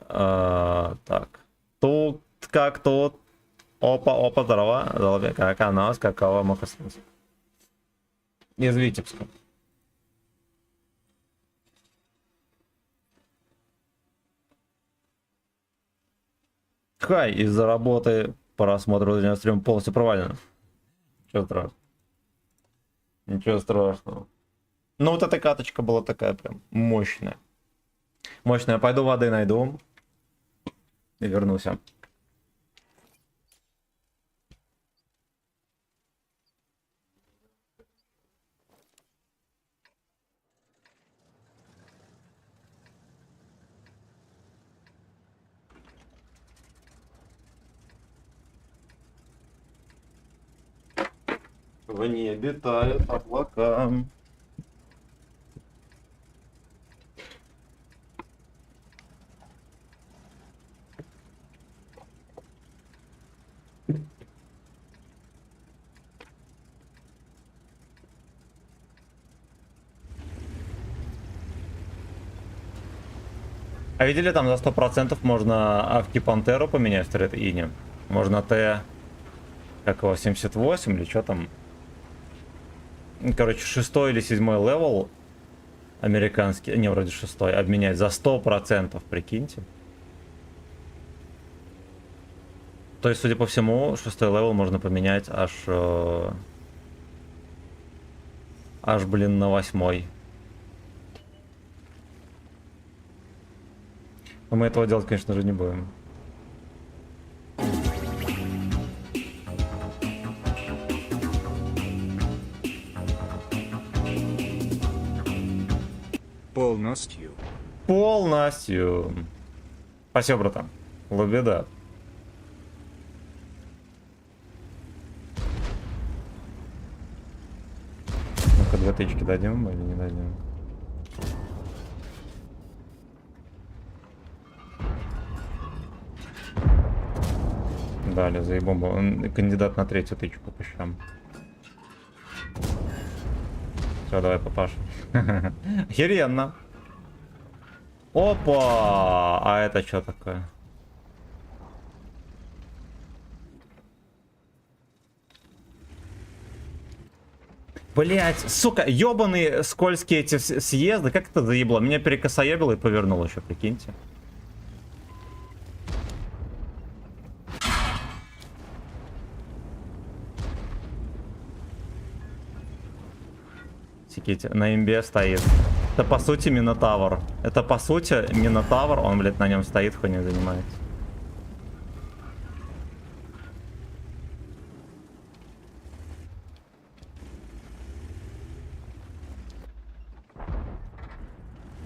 Так. Тут как тут. Опа, здорово. Здорово, как у нас, какого махасенса. Из Витебска. Хай, из-за работы просмотр стрима полностью провален. Ничего страшного. Ничего страшного. Ну вот эта каточка была такая прям мощная. Мощная. Пойду воды найду. И вернусь. В небе тают облака. А видели, там за 100% можно Авки Пантеру поменять в Тред Ине? Можно Т... Как его, 78 или что там? Короче, 6 или 7 левел американский, не, вроде 6, обменять за 100%, прикиньте. То есть, судя по всему, 6 левел можно поменять аж, блин, на 8. Но мы этого делать, конечно же, не будем. Полностью. Полностью. Спасибо, братан. Лобеда. Ну-ка, 2 тычки дадим или не дадим? Дали, заебомбу. Он кандидат на 3-ю тычку по щам. Все, давай, папаша. Охеренно. Опа! А это что такое? Блять, сука, ебаные скользкие эти съезды. Как это заебло? Меня перекосоебило и повернуло еще, прикиньте. На имбе стоит. Это по сути Минотавр. Это по сути Минотавр. Он, блядь, на нем стоит, хуйней занимается.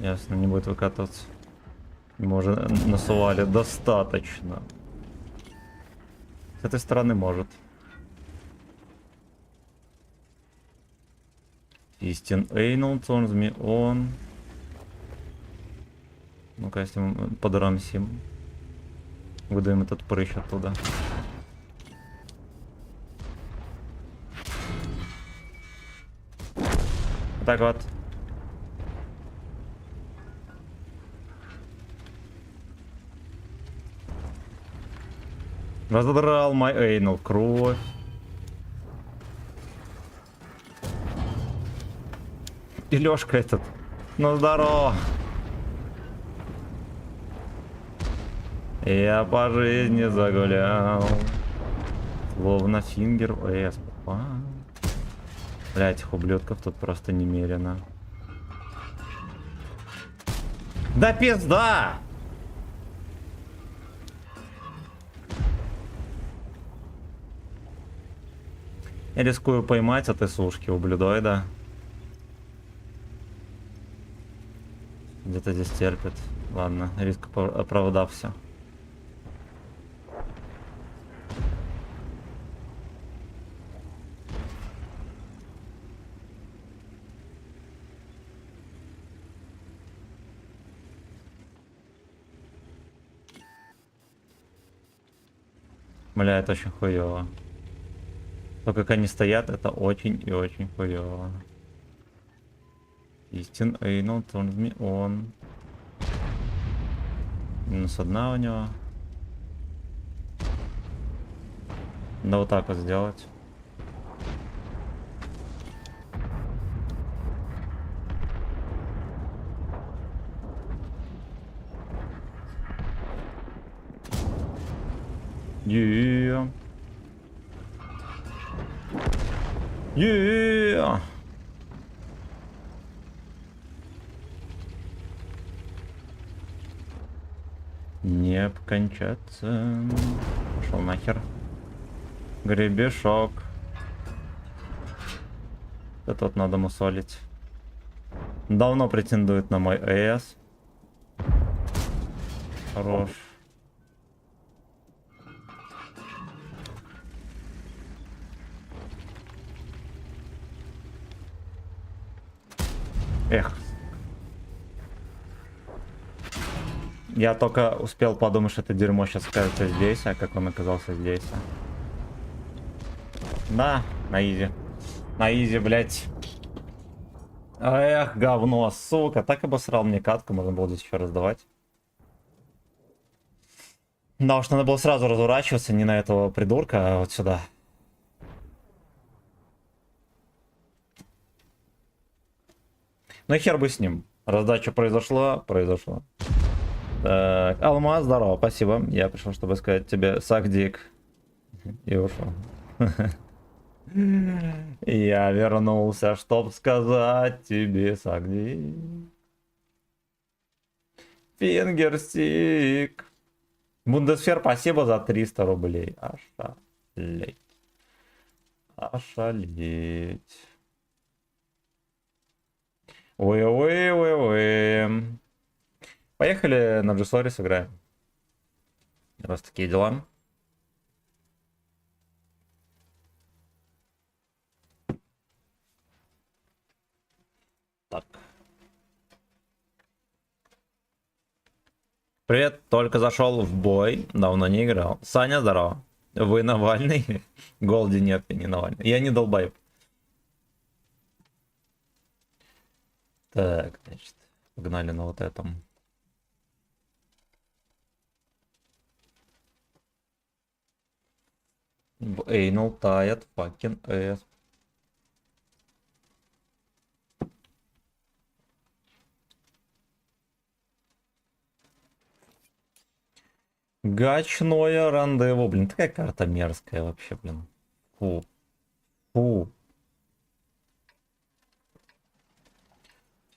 Ясно, не будет выкатываться. Мы уже насували достаточно. С этой стороны может. Истин Эйнл, Цонзми, он. Ну-ка, если мы подрамсим. Выдаем этот прыщ оттуда. Так вот. Разодрал мой Эйнл, кровь. И Лёшка этот. Ну здорово. Я по жизни загулял. Словно фингер в эс попал. Бля, этих ублюдков тут просто немерено. Да пизда! Я рискую поймать от сушки ублюдоида. Где-то здесь терпит. Ладно, риск оправдался. Бля, это очень хуёво. То, как они стоят, это очень и очень хуёво. Истин Эйнол, он. Минус одна у него. Да вот так вот сделать. Yeah. Yeah. Не покончаться. Пошел нахер. Гребешок. Это вот надо мусолить. Давно претендует на мой ЭС. Хорош. Эх. Я только успел подумать, что это дерьмо сейчас окажется здесь, а как он оказался здесь. Да, на изи. На изи, блять. Эх, говно, сука. Так обосрал мне катку, можно было здесь еще раздавать. Да уж, надо было сразу разворачиваться, не на этого придурка, а вот сюда. Ну и хер бы с ним. Раздача произошла. Так, Алмаз, здорово, спасибо. Я пришел, чтобы сказать тебе сак-дик. И ушел. Я вернулся, чтоб сказать тебе сак-дик. Фингерстик. Бундесфер, спасибо за 300 рублей. Ошалеть. Ошалеть. Ой. Поехали на Джессори сыграем. Раз такие дела. Так. Привет, только зашел в бой, давно не играл. Саня, здорово. Вы Навальный? Голди нет, я не Навальный. Я не долбаю. Так, значит, погнали на вот этом. Эйнол тает, fucking ass. Гачное рандеву. Блин, такая карта мерзкая вообще, блин. Фу. Фу.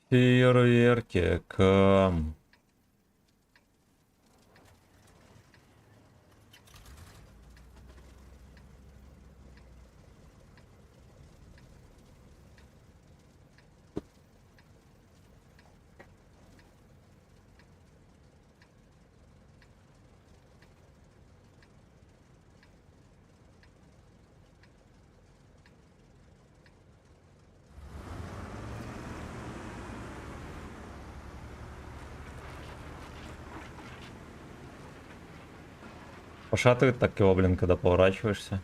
Фейерверки. Пошатывает так его, блин, когда поворачиваешься.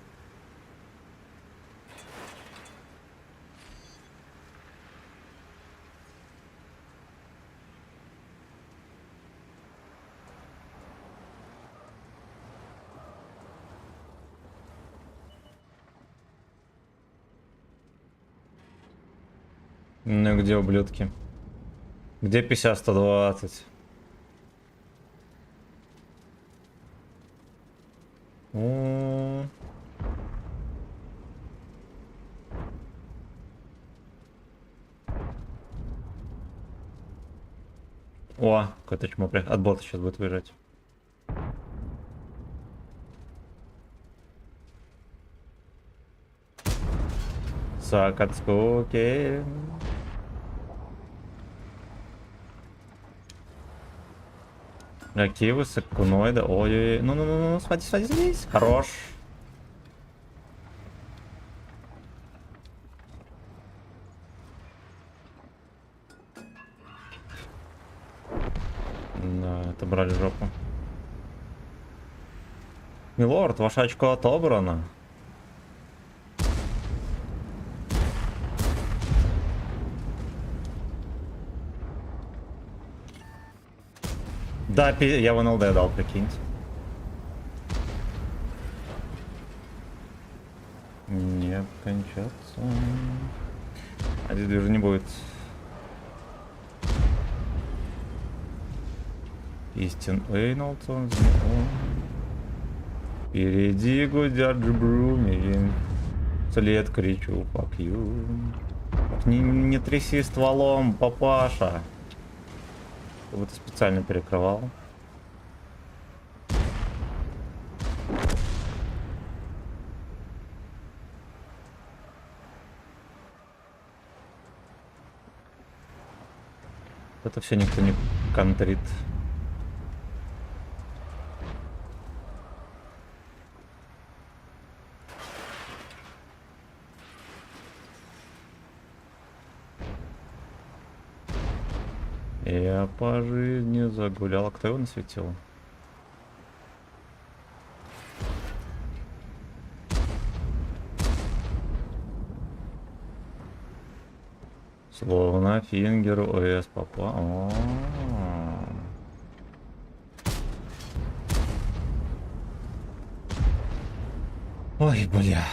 Ну где ублюдки? Где 50-120? О, какой-то чмо от бота сейчас будет выезжать. Сак от скуки. Какие вы сакуноиды. Ой-ой-ой. Ну, смотри здесь. Хорош. Да, это брали жопу. Милорд, ваше очко отобрано. Да, я в НЛД дал, прикиньте. Не кончаться. А здесь движа не будет. Истин Эйнолтон. Впереди гудят джбруми. След кричу, fuck you. Не тряси стволом, папаша. Вот специально перекрывал. Это все никто не контрит. Я по жизни загулял. А кто его насветил? Словно фингер ОС попал. Ой, бля.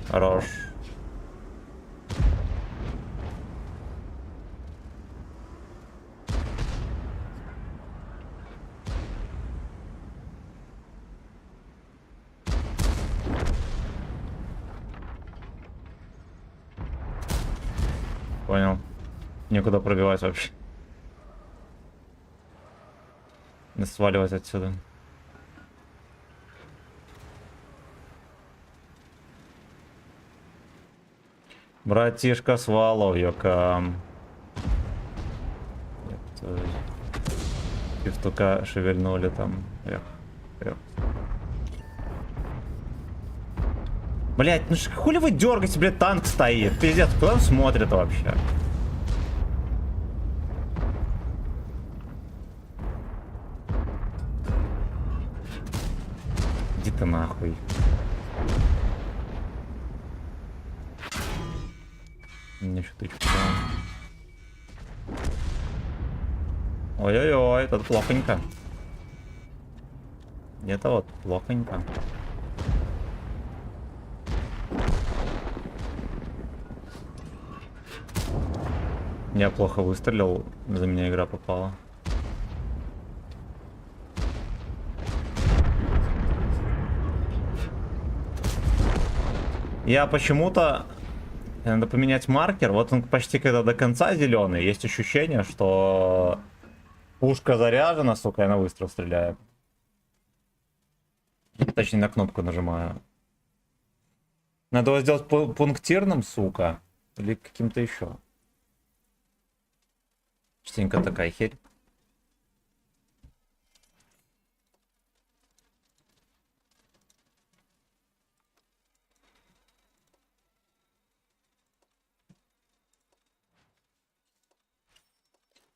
Хорош. Понял. Некуда пробивать вообще. Не сваливать отсюда. Братишка Сваловьёка. Пивтука шевельнули там. Эх, эх. Блять, ну хули вы дергаете, блядь, танк стоит. Пиздец, куда он смотрит вообще? Иди ты нахуй. Мне шуточку. Ой-ой-ой, это плохонько. Это вот плохонько. Я плохо выстрелил, за меня игра попала. Я почему-то... Надо поменять маркер. Вот он почти когда до конца зеленый. Есть ощущение, что пушка заряжена, сука, я на выстрел стреляю. Точнее, на кнопку нажимаю. Надо его сделать пунктирным, сука. Или каким-то еще. Частенько такая херь.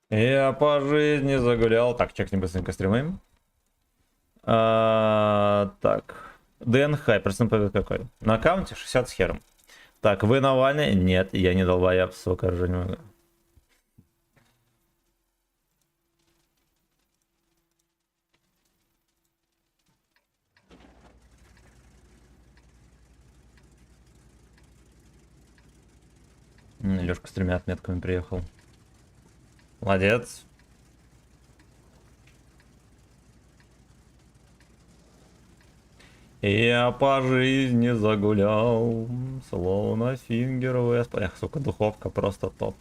Я по жизни загулял. Так, чекнем быстренько стримы. Так. ДНХ, просто побед какой. На аккаунте 60 с хером. Так, вы Навальный? Нет, я не долбояб, сука, уже не могу. Лёшка с 3 отметками приехал. Молодец. Я по жизни загулял, словно фингер Весп. Эх, сука, духовка просто топ.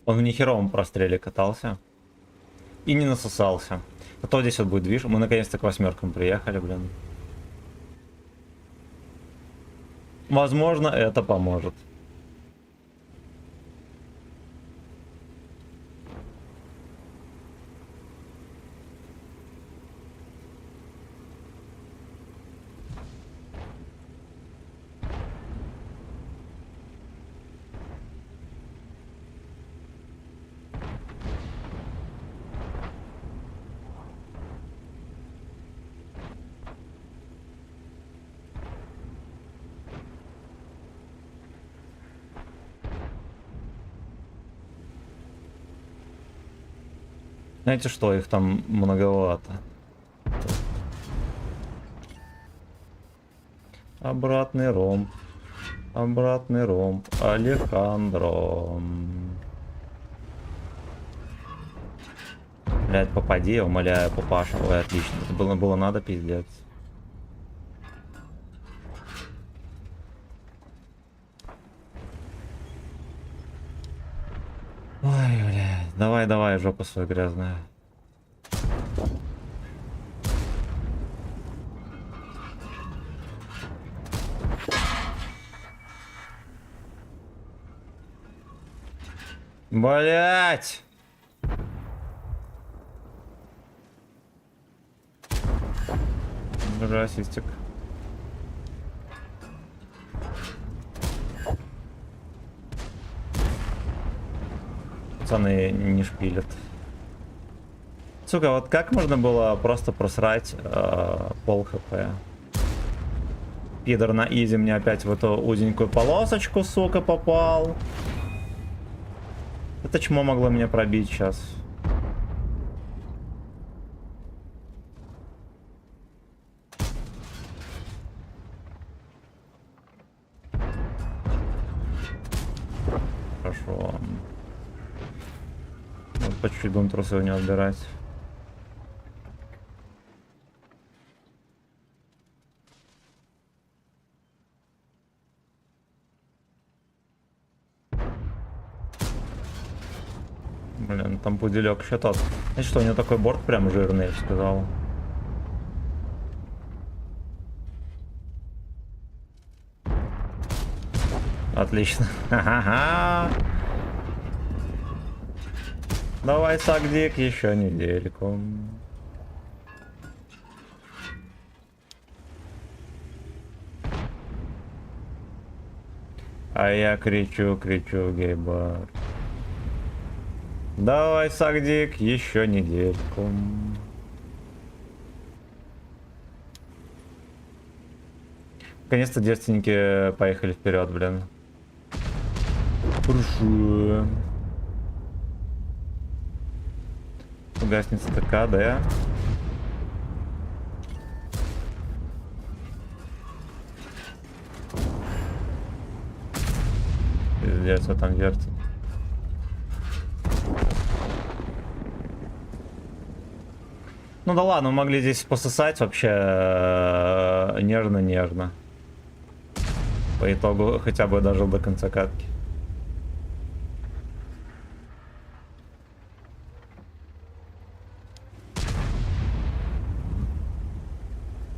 Он в нехеровом простреле катался. И не насосался. А то здесь вот будет движ. Мы наконец-то к 8 приехали, блин. Возможно, это поможет. Знаете что, их там многовато. Обратный ромб. Обратный ромб. Алехандро. Блядь, попади, я умоляю, папаша. Ой, отлично. Это было надо, пиздец. Ой, блядь. Давай, давай, жопа свою грязная. Блять! Расистик. Пацаны не шпилят. Сука, вот как можно было просто просрать пол хп? Пидор на изи мне опять в эту узенькую полосочку, сука, попал. Это чмо могло меня пробить сейчас. Хорошо. Вот по чуть-чуть будем трусы у него отбирать. Блин, там пуделек еще тот. Значит, что у него такой борт прям жирный, я бы сказал. Отлично. Ха-ха-ха. Давай, Сагдик, еще недельку. А я кричу, гейбар. Давай, Сагдик, еще недельку. Наконец-то девственники поехали вперед, блин. Хорошо. Угаснет ТК, да? Пиздец, что там вертит. Ну да ладно, мы могли здесь пососать вообще нервно-нервно. По итогу хотя бы дожил до конца катки.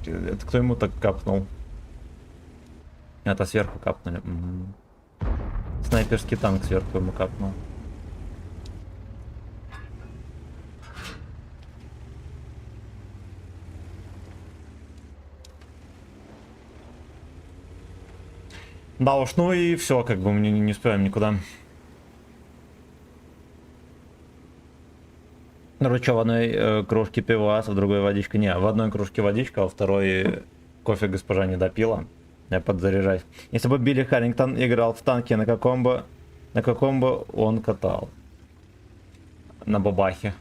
Это кто ему так капнул? Это сверху капнули. Угу. Снайперский танк сверху ему капнул. Да уж, ну и все, как бы мы не успеваем никуда. Ну что, в одной кружке пивас, в другой водичка. Не, в одной кружке водичка, а во второй кофе госпожа не допила. Я подзаряжаюсь. Если бы Билли Харрингтон играл в танке, на каком бы он катал? На бабахе.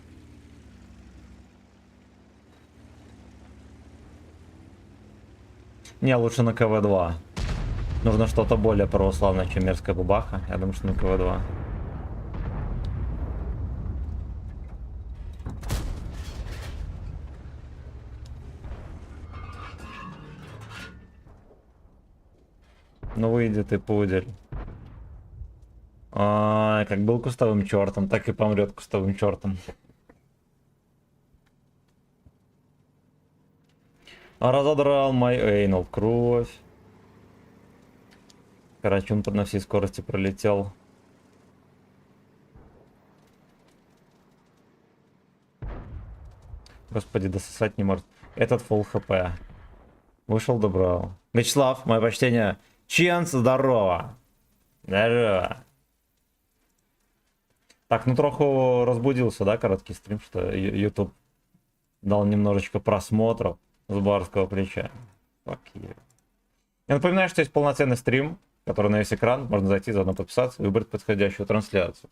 Не, лучше на КВ-2. Нужно что-то более православное, чем мерзкая бабаха. Я думаю, что на КВ-2. Ну выйди ты, пудель. Как был кустовым чертом, так и помрет кустовым чертом. Разодрал мой эйнал, кровь. Карачун на всей скорости пролетел. Господи, дососать не может. Этот фулл хп. Вышел, добрал. Вячеслав, мое почтение. Ченс, здорово. Здорово. Так, ну троху разбудился, да, короткий стрим, что YouTube дал немножечко просмотров с барского плеча. Fuck you. Я напоминаю, что есть полноценный стрим, который на весь экран. Можно зайти, заодно подписаться, выбрать подходящую трансляцию.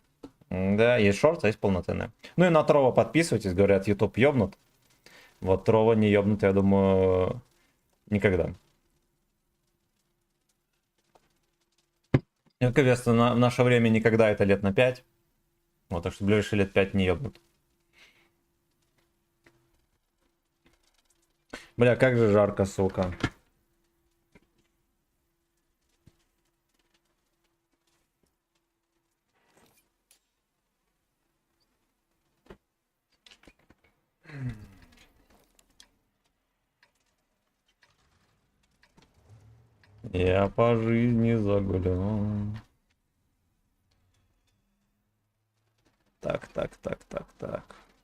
Да, есть шорт, а есть полноценная. Ну и на Трова подписывайтесь, говорят, YouTube ёбнут. Вот Трова не ёбнут, я думаю, никогда. И, как известно, в наше время никогда, это лет на 5. Вот, так что в ближайшие лет 5 не ёбнут. Бля, как же жарко, сука. Я по жизни загулял. Так.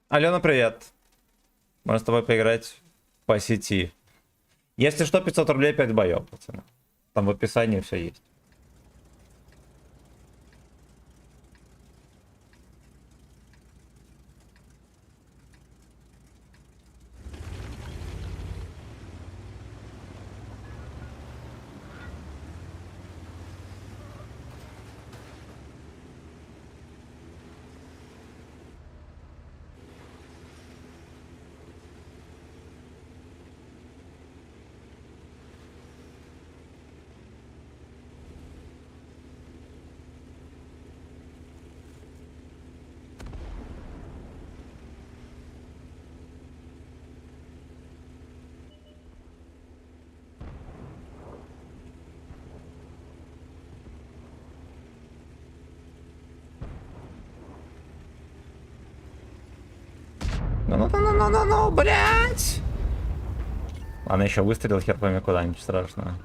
Алена, привет. Можно с тобой поиграть по сети. Если что, 500 рублей 5 боев, пацаны. Там в описании все есть. Ну, блять! Ладно, еще выстрелил, хер пойми куда-нибудь страшно.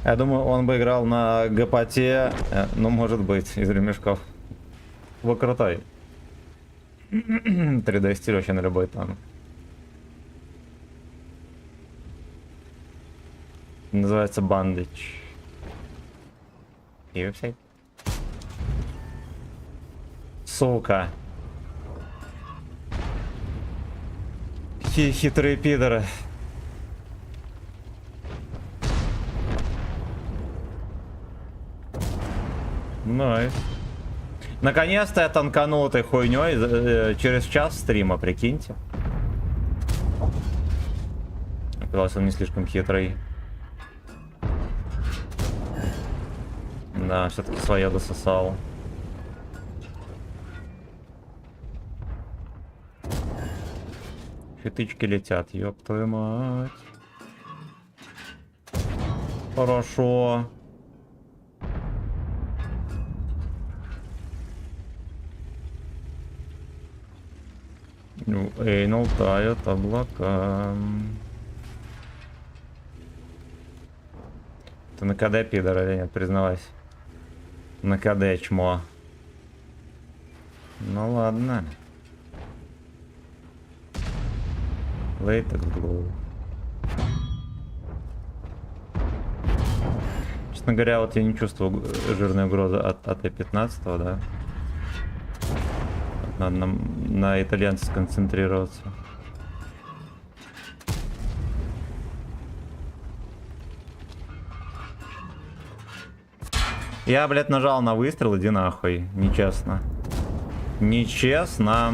Я думаю, он бы играл на гопоте, ну, может быть, из ремешков. Был крутой. 3D стиль вообще на любой танк. Называется Бандич. И все. Сука. Хитрые пидоры. Найс. Наконец-то я танканул этой хуйней через час стрима, прикиньте. Оказалось, он не слишком хитрый. Да, все-таки свое дососал. Фитычки летят, ёб твою мать. Хорошо. Ну, Эйнол тает облака. Ты на КД, пидор, или нет? Признавайся. На КД, чмо. Ну ладно. Latex Glow. Честно говоря, вот я не чувствую жирной угрозы от Т-15, да. Надо на итальянце сконцентрироваться. Я, блядь, нажал на выстрел, иди нахуй. Нечестно. Нечестно.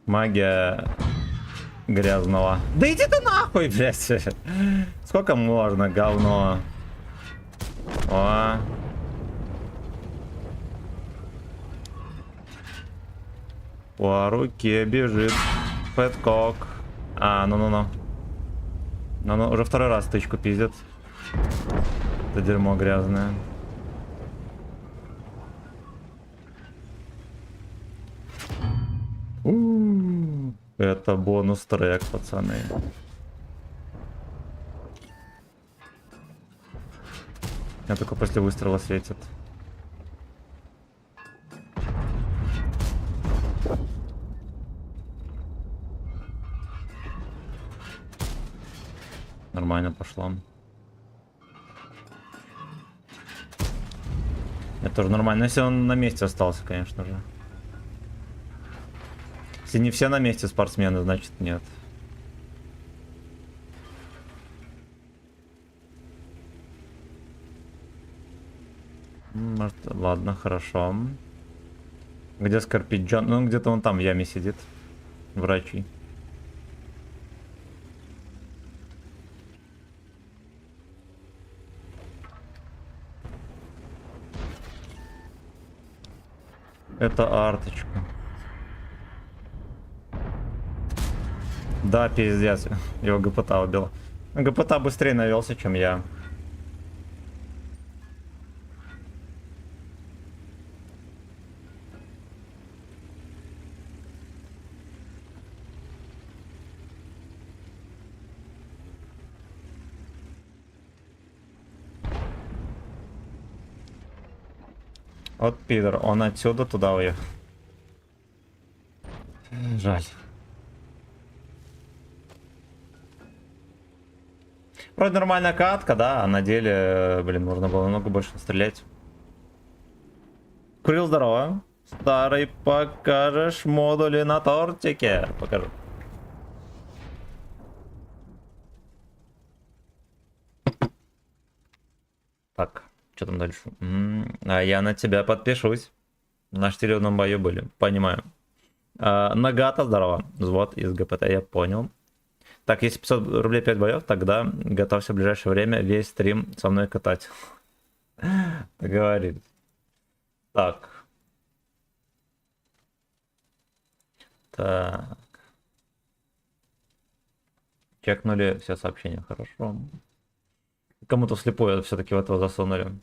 Магия грязного. Да иди ты нахуй, блядь. Сколько можно, говно. О. По руке бежит Пэткок. А, ну-ну-ну. Ну-ну, уже второй раз тычку пиздец. Это дерьмо грязное. Это бонус трек, пацаны. Я только после выстрела светит. Нормально пошло. Это тоже нормально. Если он на месте остался, конечно же. Если не все на месте спортсмены, значит нет. Может, ладно, хорошо. Где Скорпиджон? Ну, где-то он там в яме сидит. Врачи. Это арточка. Да, пиздец. Его ГПТ убил. ГПТ быстрее навелся, чем я. Вот пидор, он отсюда туда уехал. Жаль. Вроде нормальная катка, да, а на деле, блин, можно было намного больше стрелять. Курил, здорово. Старый, покажешь модули на тортике? Покажу. Так, что там дальше? А я на тебя подпишусь. На штилевном бою были, понимаю. Нагата, здорово. Взвод из ГПТ, я понял. Так, если 500 рублей 5 боев, тогда готовься в ближайшее время весь стрим со мной катать. Говорит. Так. Так. Чекнули все сообщения, хорошо. Кому-то слепое все-таки в этого засунули.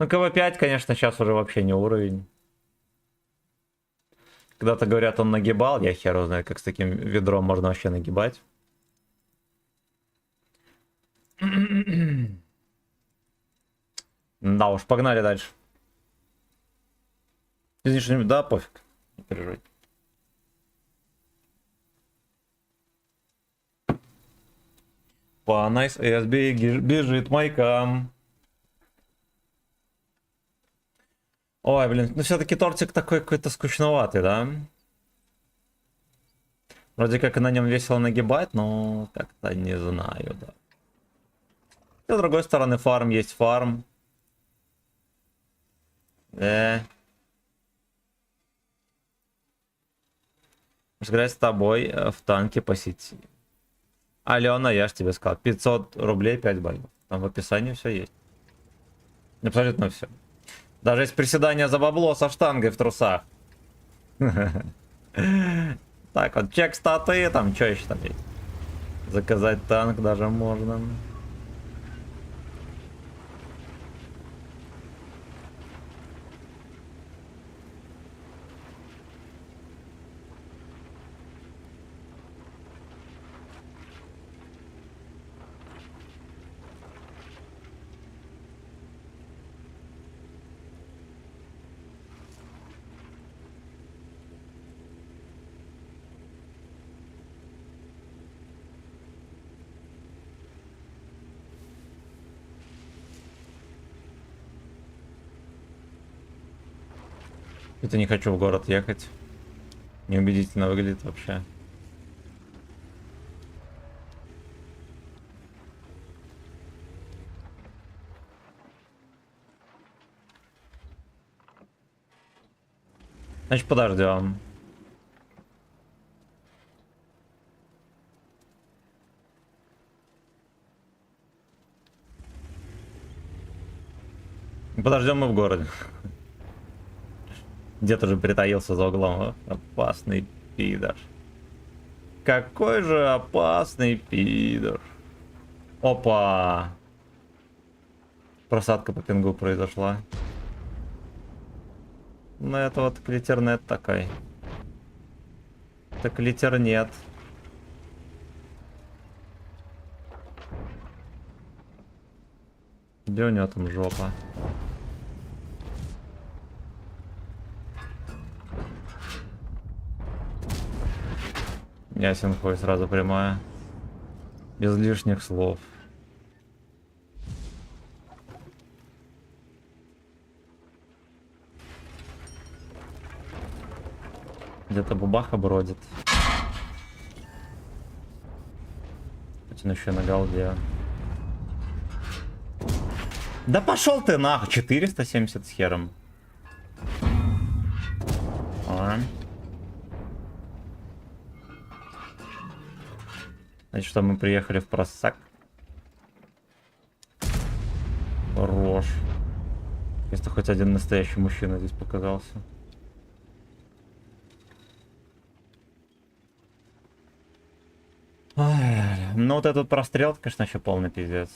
Ну, КВ-5, конечно, сейчас уже вообще не уровень. Когда-то говорят, он нагибал, я хер знаю, как с таким ведром можно вообще нагибать. Да уж, погнали дальше. Извини, да, пофиг. Не переживайте. По Nice ASB бежит майкам. Ой, блин, ну все-таки тортик такой какой-то скучноватый, да? Вроде как и на нем весело нагибать, но как-то не знаю, да. С другой стороны, фарм есть фарм. Сыграть с тобой в танке по сети. Алена, я ж тебе сказал, 500 рублей 5 боев. Там в описании все есть. Абсолютно все. Даже есть приседания за бабло со штангой в трусах. Так, вот чек статы, там что еще там есть? Заказать танк даже можно. Это не хочу в город ехать. Неубедительно выглядит вообще. Значит, подождем. Подождем мы в городе. Дед уже притаился за углом. Опасный пидор. Какой же опасный пидор. Опа. просадка по пингу произошла. Ну это вот клитернет такой. Это клитер нет. Где у него там жопа? Ясен хуй, сразу прямая. Без лишних слов. Где-то бабаха бродит. Хоть он еще на голде. Да пошел ты нахуй! 470 с хером. А. Значит, что мы приехали в просак. Хорош. Если хоть один настоящий мужчина здесь показался. Ай, ну вот этот прострел, конечно, еще полный пиздец.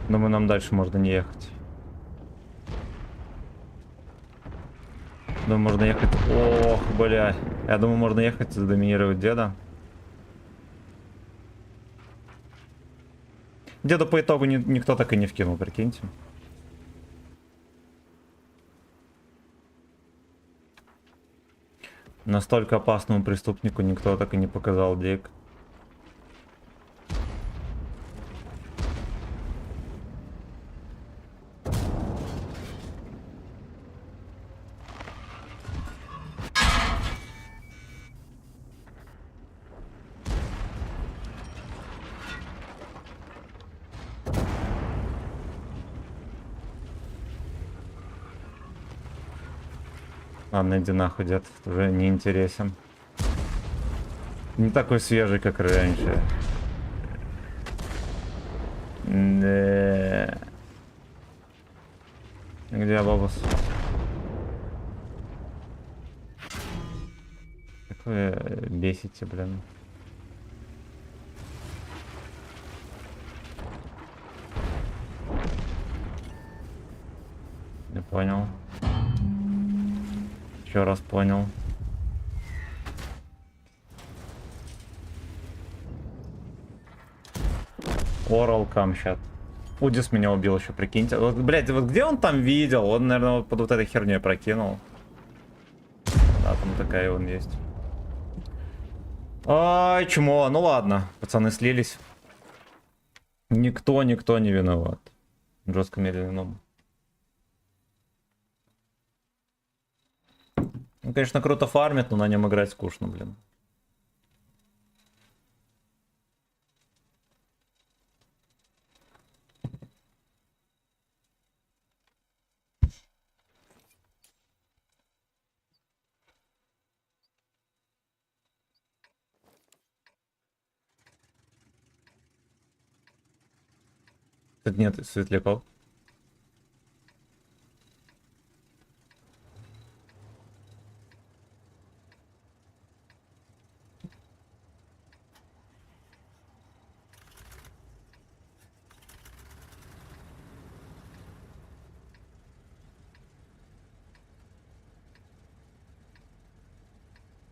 Думаю, нам дальше можно не ехать. Думаю, можно ехать... Ох, бля. Я думаю, можно ехать и задоминировать деда. Деда по итогу никто так и не вкинул, прикиньте. Настолько опасному преступнику никто так и не показал дик. Ладно, иди нахуй, дед, уже не интересен. Не такой свежий, как раньше. Да. Где бабус? Как вы бесите, блин. Не понял. Еще раз понял. Орал камчат. Удис меня убил еще, прикиньте. Вот, блядь, вот где он там видел? Он, наверное, вот под вот этой херней прокинул. Да, там такая он есть. Ай, чмо. Ну ладно, пацаны слились. Никто не виноват. Жестко медленном. Ну, конечно, круто фармит, но на нем играть скучно, блин. Тут нет светляков.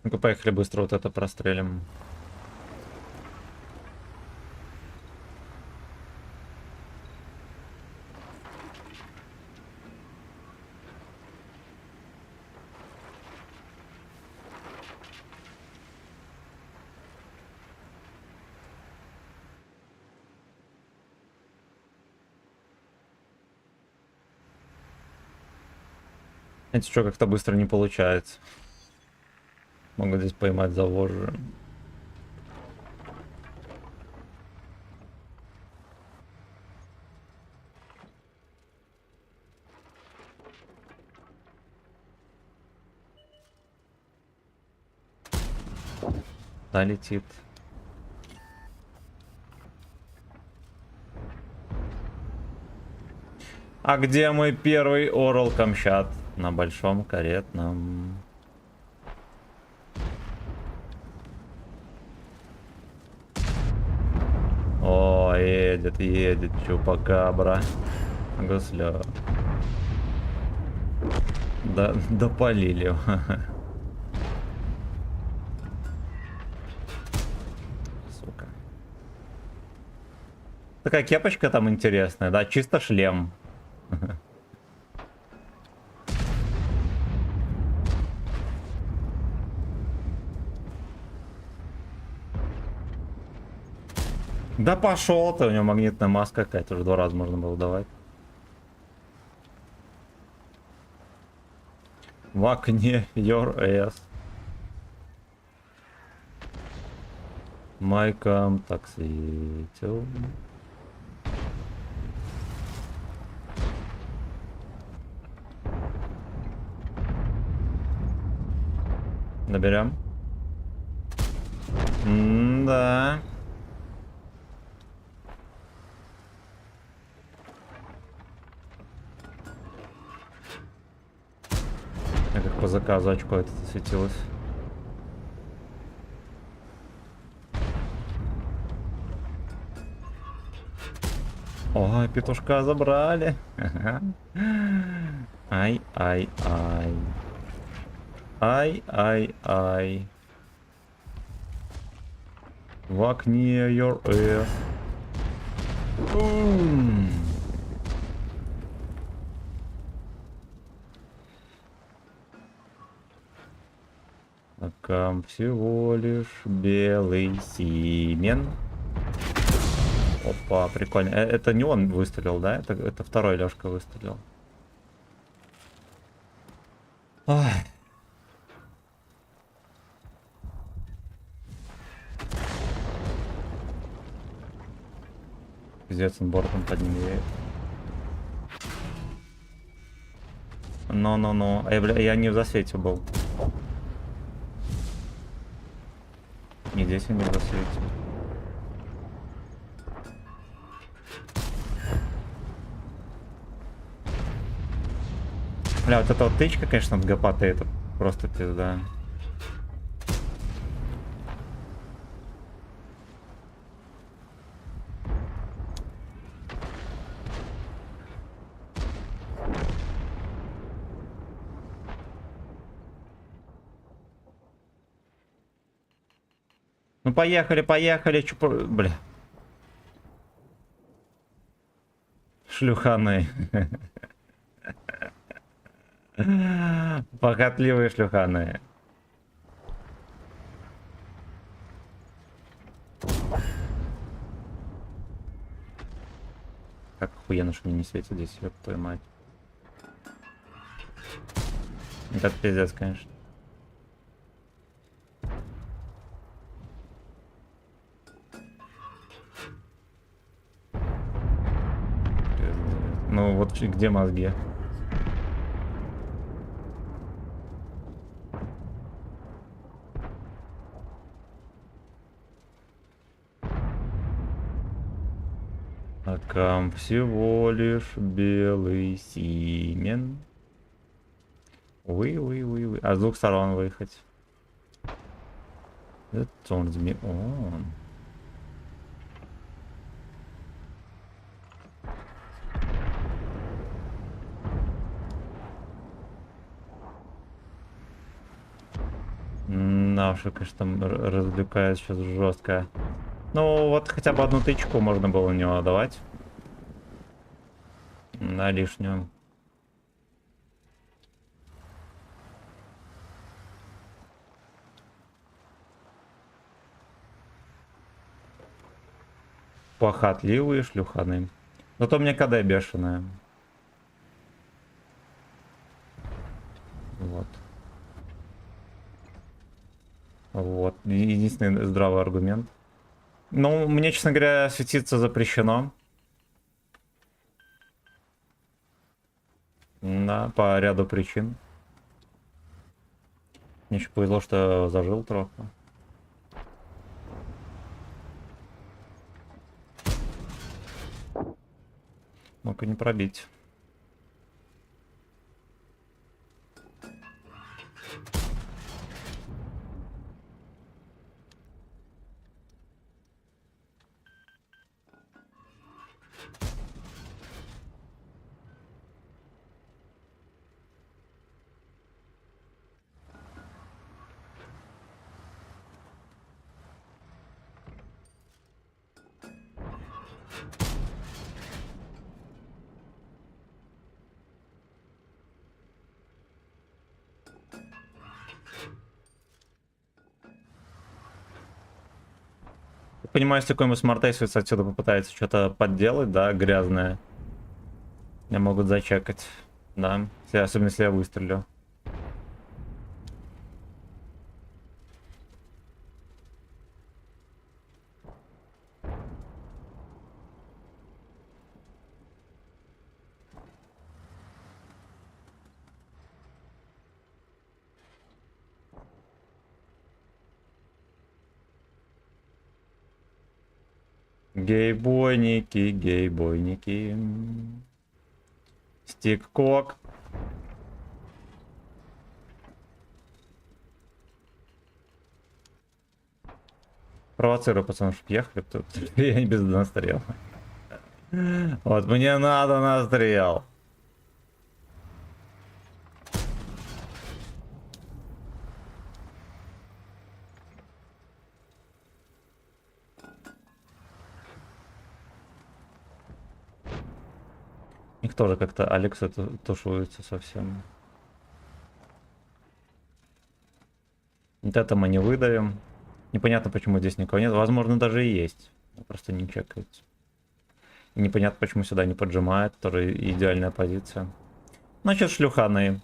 Ну-ка, поехали быстро вот это прострелим. Знаете, что как-то быстро не получается. Могу здесь поймать за вожжи. Да, летит. А где мой первый Орал Камчат? На большом каретном. О, едет чупакабра. Гусля. Да, допалили. Сука. Такая кепочка там интересная, да? Чисто шлем. Да пошел ты, у него магнитная маска какая-то, уже 2 раза можно было давать. В окне your ass. Майком так светил. Наберем. Да. Как по заказу очко это светилось. Ой, петушка забрали. Ай, ай, ай. Ай, ай, ай. В окне your ass. Там всего лишь белый Симен. Опа, прикольно. Это не он выстрелил, да? Это второй Лёшка выстрелил. Ой. Пиздец, он бортом под ним едет. Но. Я не в засвете был. И здесь он не в засвете. Бля, вот эта вот тычка, конечно, от гопоты, это просто пизда. Ну поехали, чупа... Бля. Шлюханы. Похотливые шлюханы. Как охуенно, что мне не светит здесь, ёб твою мать. Это пиздец, конечно. Ну вот где мозги? А там всего лишь белый Симен. Уй. А с 2 сторон выехать. That turns me on. Наша, конечно, там развлекает сейчас жестко. Ну, вот хотя бы одну тычку можно было у него давать. На лишнюю. Похотливые шлюханы. Зато у меня КД бешеная. единственный здравый аргумент. Ну, мне, честно говоря, светиться запрещено. Да, по ряду причин. Мне еще повезло, что зажил трохи. Мог и не пробить. Я понимаю, если какой-нибудь смарт-эйсвиц отсюда попытается что-то подделать, да, грязное. Меня могут зачекать, да, особенно если я выстрелю. Гейбойники, гейбойники. Стик-кок. Провоцирую, пацаны, чтоб ехали тут. Я не без настрела. Вот мне надо настрел. Их тоже как-то Алексы тушуются совсем. Вот это мы не выдавим. Непонятно, почему здесь никого нет. Возможно, даже и есть. Просто не чекается. И непонятно, почему сюда не поджимает. Тоже идеальная позиция. Значит, шлюханы.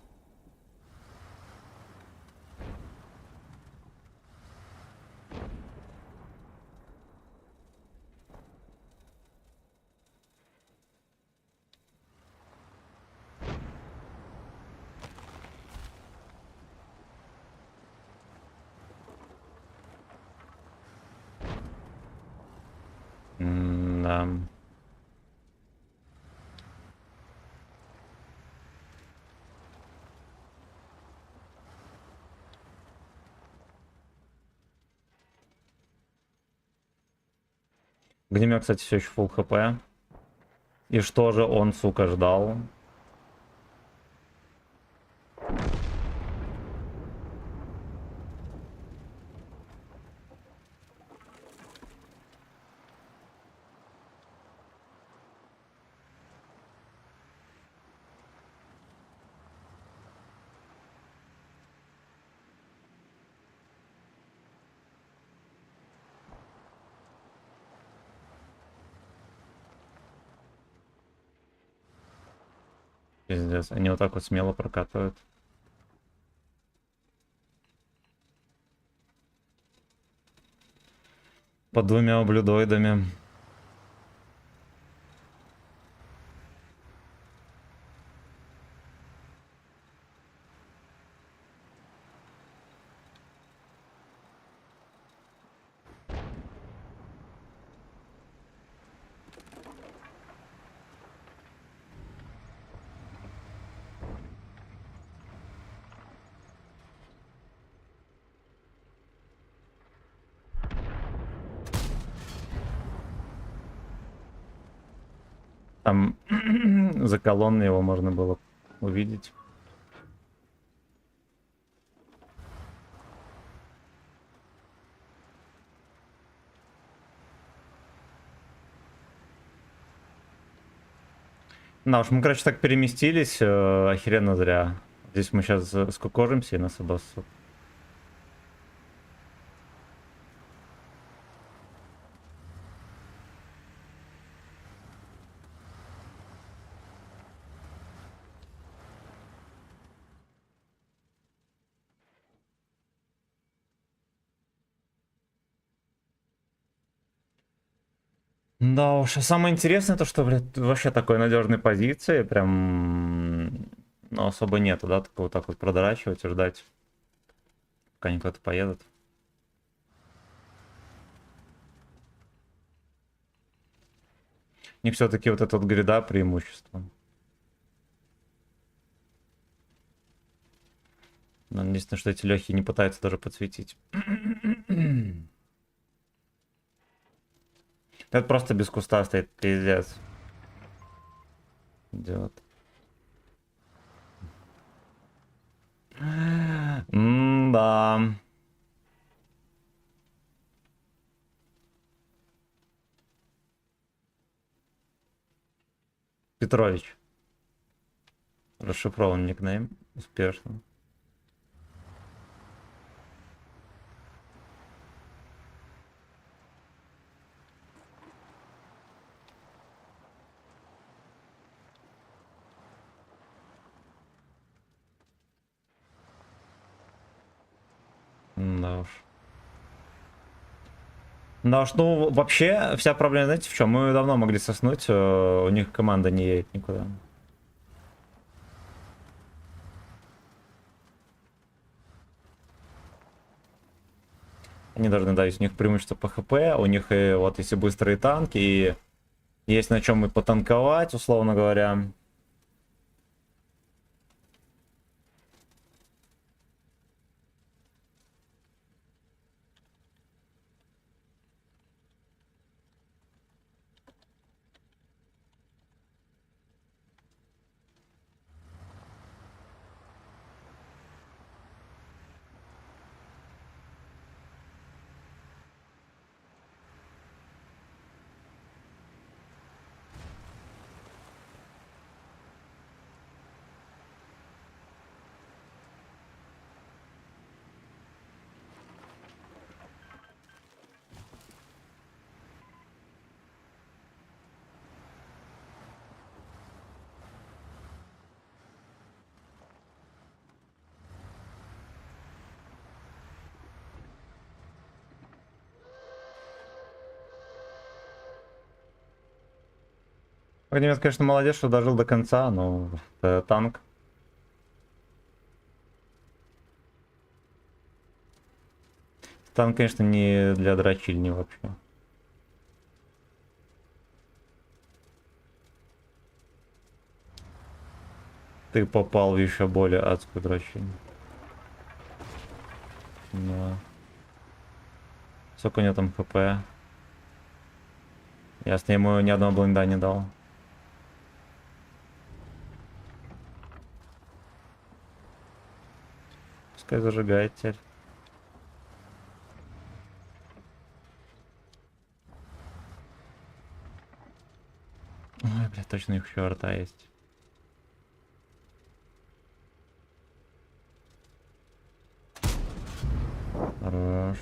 Да. Огнемет, кстати, все еще full хп. И что же он, сука, ждал? Пиздец, они вот так вот смело прокатывают. Под двумя ублюдоидами. Там за колонной его можно было увидеть. Да уж, мы, короче, так переместились, охеренно зря. Здесь мы сейчас скукожимся и нас обоссут. Да уж, а самое интересное то, что, блядь, вообще такой надежной позиции прям, ну, особо нету, да, такого вот так вот продрачивать и ждать, пока они куда-то поедут. У них все-таки вот это вот гряда преимущество. Но единственное, что эти легкие не пытаются даже подсветить. Это просто без куста стоит, пиздец. Идиот. Да. Петрович. Расшифрован никнейм. Успешно. Да уж. Да уж, ну вообще вся проблема, знаете, в чем? Мы давно могли соснуть, у них команда не едет никуда. Они должны дать, у них преимущество по ХП, у них и вот если быстрые танки, и есть на чем и потанковать, условно говоря. Огнемет, конечно, молодец, что дожил до конца, но танк. Танк, конечно, не для дрочильни вообще. Ты попал в еще более адскую дрочильню. Да. Сколько у него там ХП? Ясно, ему ни одного блинда не дал. Пускай зажигает теперь. Ой, блядь, точно их еще арта есть. Хорош.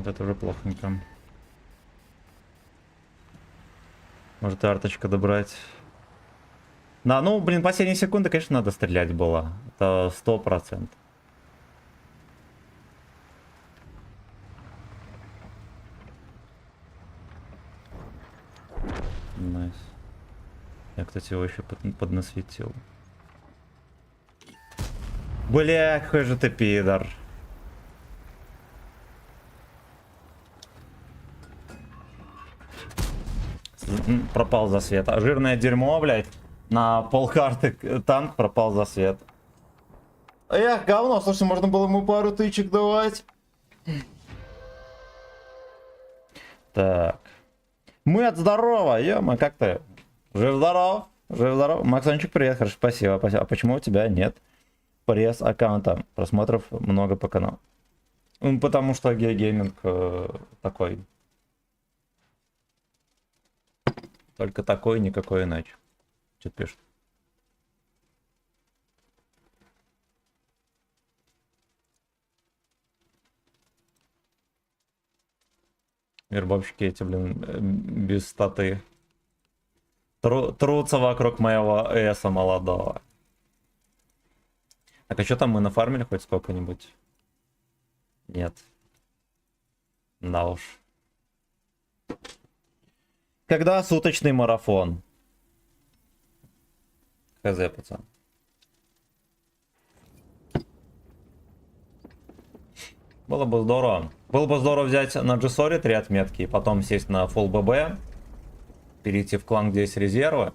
Это уже плохонько. Может и арточка добрать. Да, ну, блин, последние секунды, конечно, надо стрелять было. Это 100%. Найс. Я, кстати, его еще поднасветил. Бля, какой же ты пидор. Пропал за свет. А жирное дерьмо, блядь. На полкарты танк пропал за свет. Эх, говно, слушай, можно было ему пару тычек давать. Так. Мы от здорово, ё-моё, как ты? Жив-здоров, жив-здоров. Максончик, привет, хорошо, спасибо, спасибо. А почему у тебя нет пресс-аккаунта? Просмотров много по каналу. Потому что гейминг такой. Только такой, никакой иначе. Что-то пишет. Вербовщики эти, блин, без статы. Трутся вокруг моего эса молодого. Так, а что там мы нафармили хоть сколько-нибудь? Нет. Да уж. Когда суточный марафон? Хз, пацан. Было бы здорово. Было бы здорово взять на Джессоре 3 отметки и потом сесть на Full ББ. Перейти в клан, где есть резервы.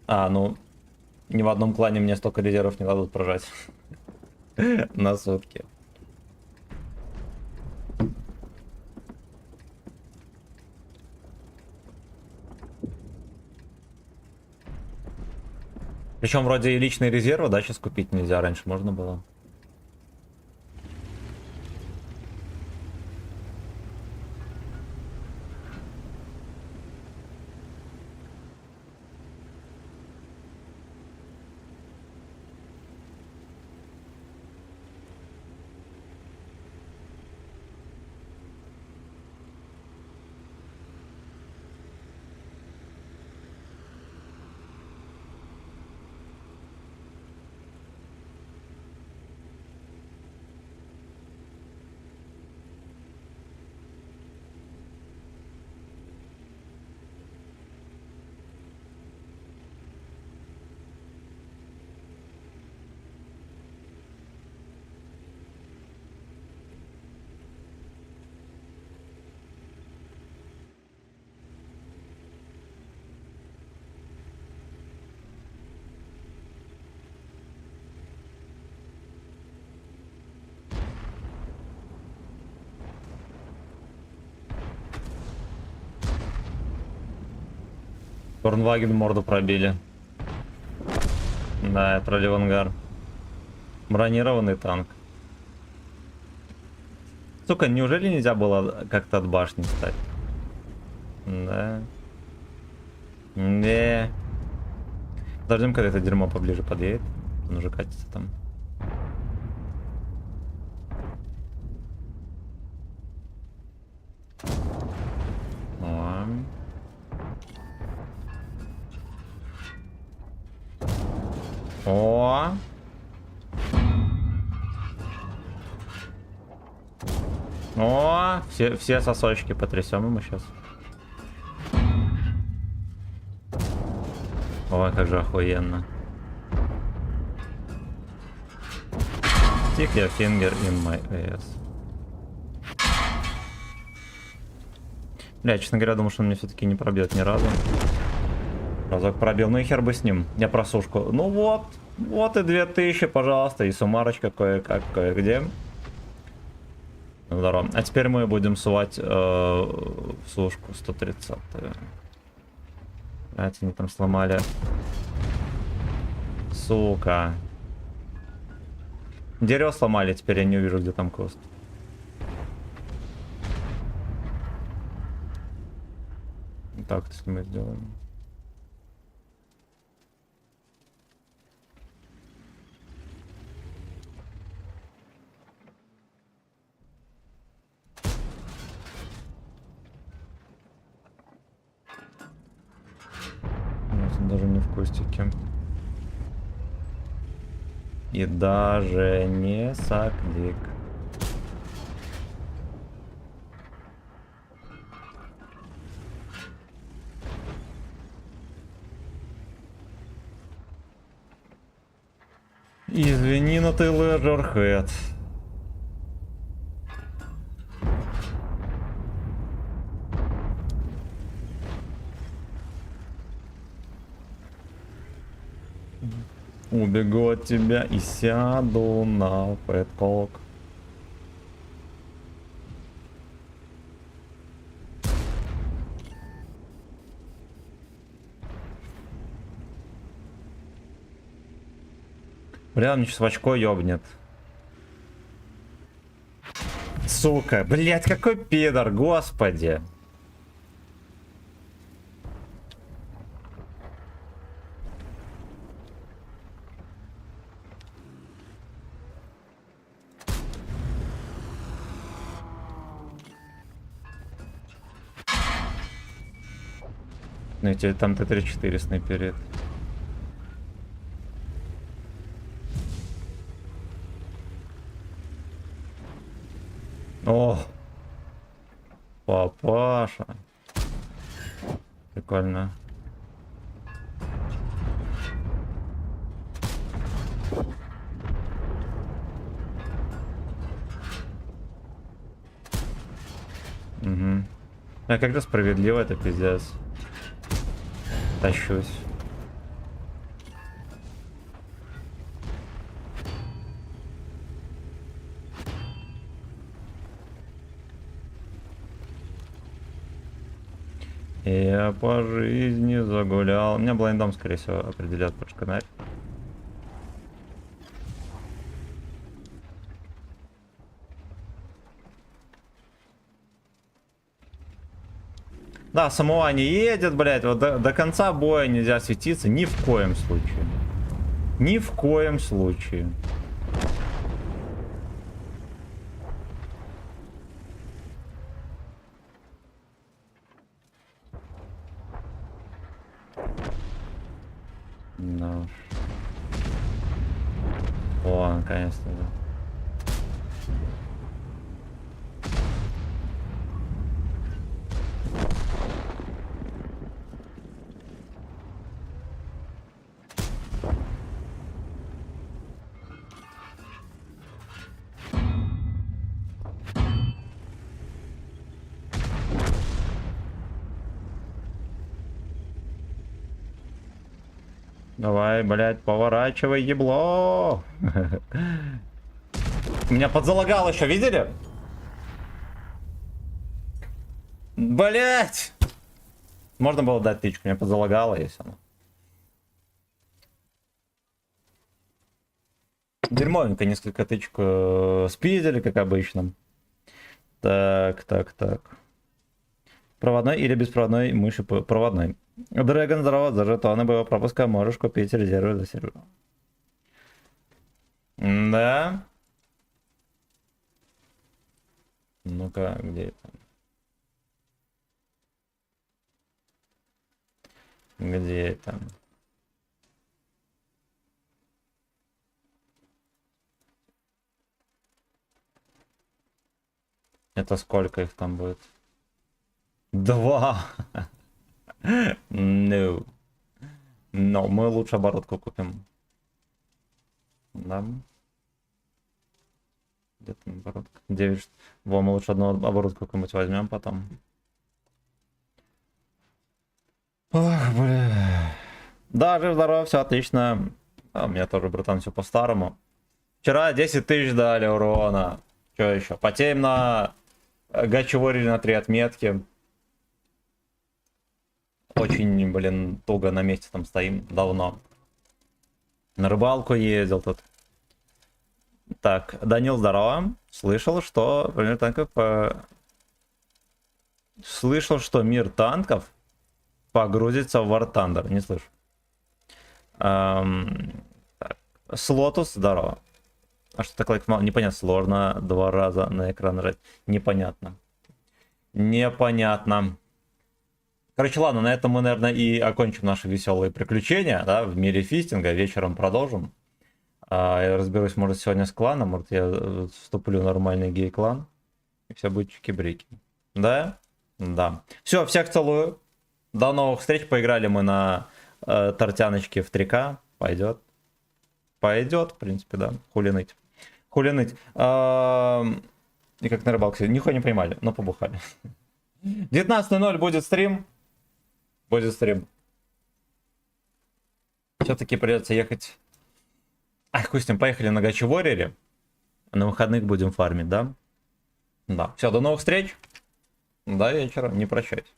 А, ну... Ни в одном клане мне столько резервов не дадут прожать. На сутки. Причем вроде и личные резервы, да, сейчас купить нельзя. Раньше можно было. Корнваген морду пробили. Да, это Ливангар. Бронированный танк. Сука, неужели нельзя было как-то от башни стать? Да. Не. Подождем, когда это дерьмо поближе подъедет. Он уже катится там. О. О, все сосочки потрясем ему сейчас. Ой, как же охуенно. Stick your finger in my ass. Бля, честно говоря, думаю, что он мне все-таки не пробьет ни разу. Разок пробил, ну и хер бы с ним. Я просушку. Ну вот, вот и 2000, пожалуйста, и сумарочка кое-как, кое-где. Здорово. А теперь мы будем сувать в сушку 130. Блять, они там сломали. Сука. Дерево сломали, теперь я не увижу, где там кост. Так, если мы сделаем. Даже не в кустике. И даже не саклик. Извини, но ты леджерхед. Убегу от тебя и сяду на пэткок. Бля, мне сейчас в очко ёбнет. Сука, блять, какой пидор, господи. Ну, эти там Т-34 снайперит. О! Папаша. Прикольно. Угу. А когда справедливо, это пиздец. Тащусь. Я по жизни загулял. Меня блайндом, скорее всего, определят под шканарь. Да, Самуа не едет, блядь. Вот до конца боя нельзя светиться ни в коем случае. Ни в коем случае. Да уж. О, наконец-то, да. Давай, блядь, поворачивай, ебло. Меня подзалагало еще, видели? Блять! Можно было дать тычку, меня подзалагало, если оно. Дерьмовенько, несколько тычек спиздили, как обычно. Так. Проводной или беспроводной мыши проводной. Дрэгон, здорово, за жетоны боевого пропуска можешь купить резервы за сервер. Да. Ну-ка, где это? Где это? Это сколько их там будет? 2. No. Но мы лучше оборотку купим. Да. Где там оборотка? 9. Во, мы лучше одну оборотку какую-нибудь возьмем потом. Ох, бля. Да, жив, здоров, все отлично. А, у меня тоже, братан, все по-старому. Вчера 10 тысяч дали урона. Что еще? Потеем на гачеворили на 3 отметки. Очень, блин, туго на месте там стоим давно. На рыбалку ездил тут. Так, Данил, здорово. Слышал, что мир танков слышал, что мир танков погрузится в War Thunder. Не слышу. Так. Слотус, здорово. А что такое? Непонятно. Сложно 2 раза на экран нажать. Непонятно. Непонятно. Короче, ладно, на этом мы, наверное, и окончим наши веселые приключения, да, в мире фистинга. Вечером продолжим. Я разберусь, может, сегодня с кланом, может, я вступлю в нормальный гей-клан. И все будет чики-брики. Да? Да. Все, всех целую. До новых встреч. Поиграли мы на тортяночке в 3К. Пойдет. Пойдет, в принципе, да. Хули ныть. Хули ныть. И как на рыбалке. Нихуя не понимали, но побухали. 19:00 будет стрим. Будет стрим. Все-таки придется ехать. Ай, хуй с ним, поехали на гачеворере. На выходных будем фармить, да? Да. Все, до новых встреч. До вечера. Не прощайтесь.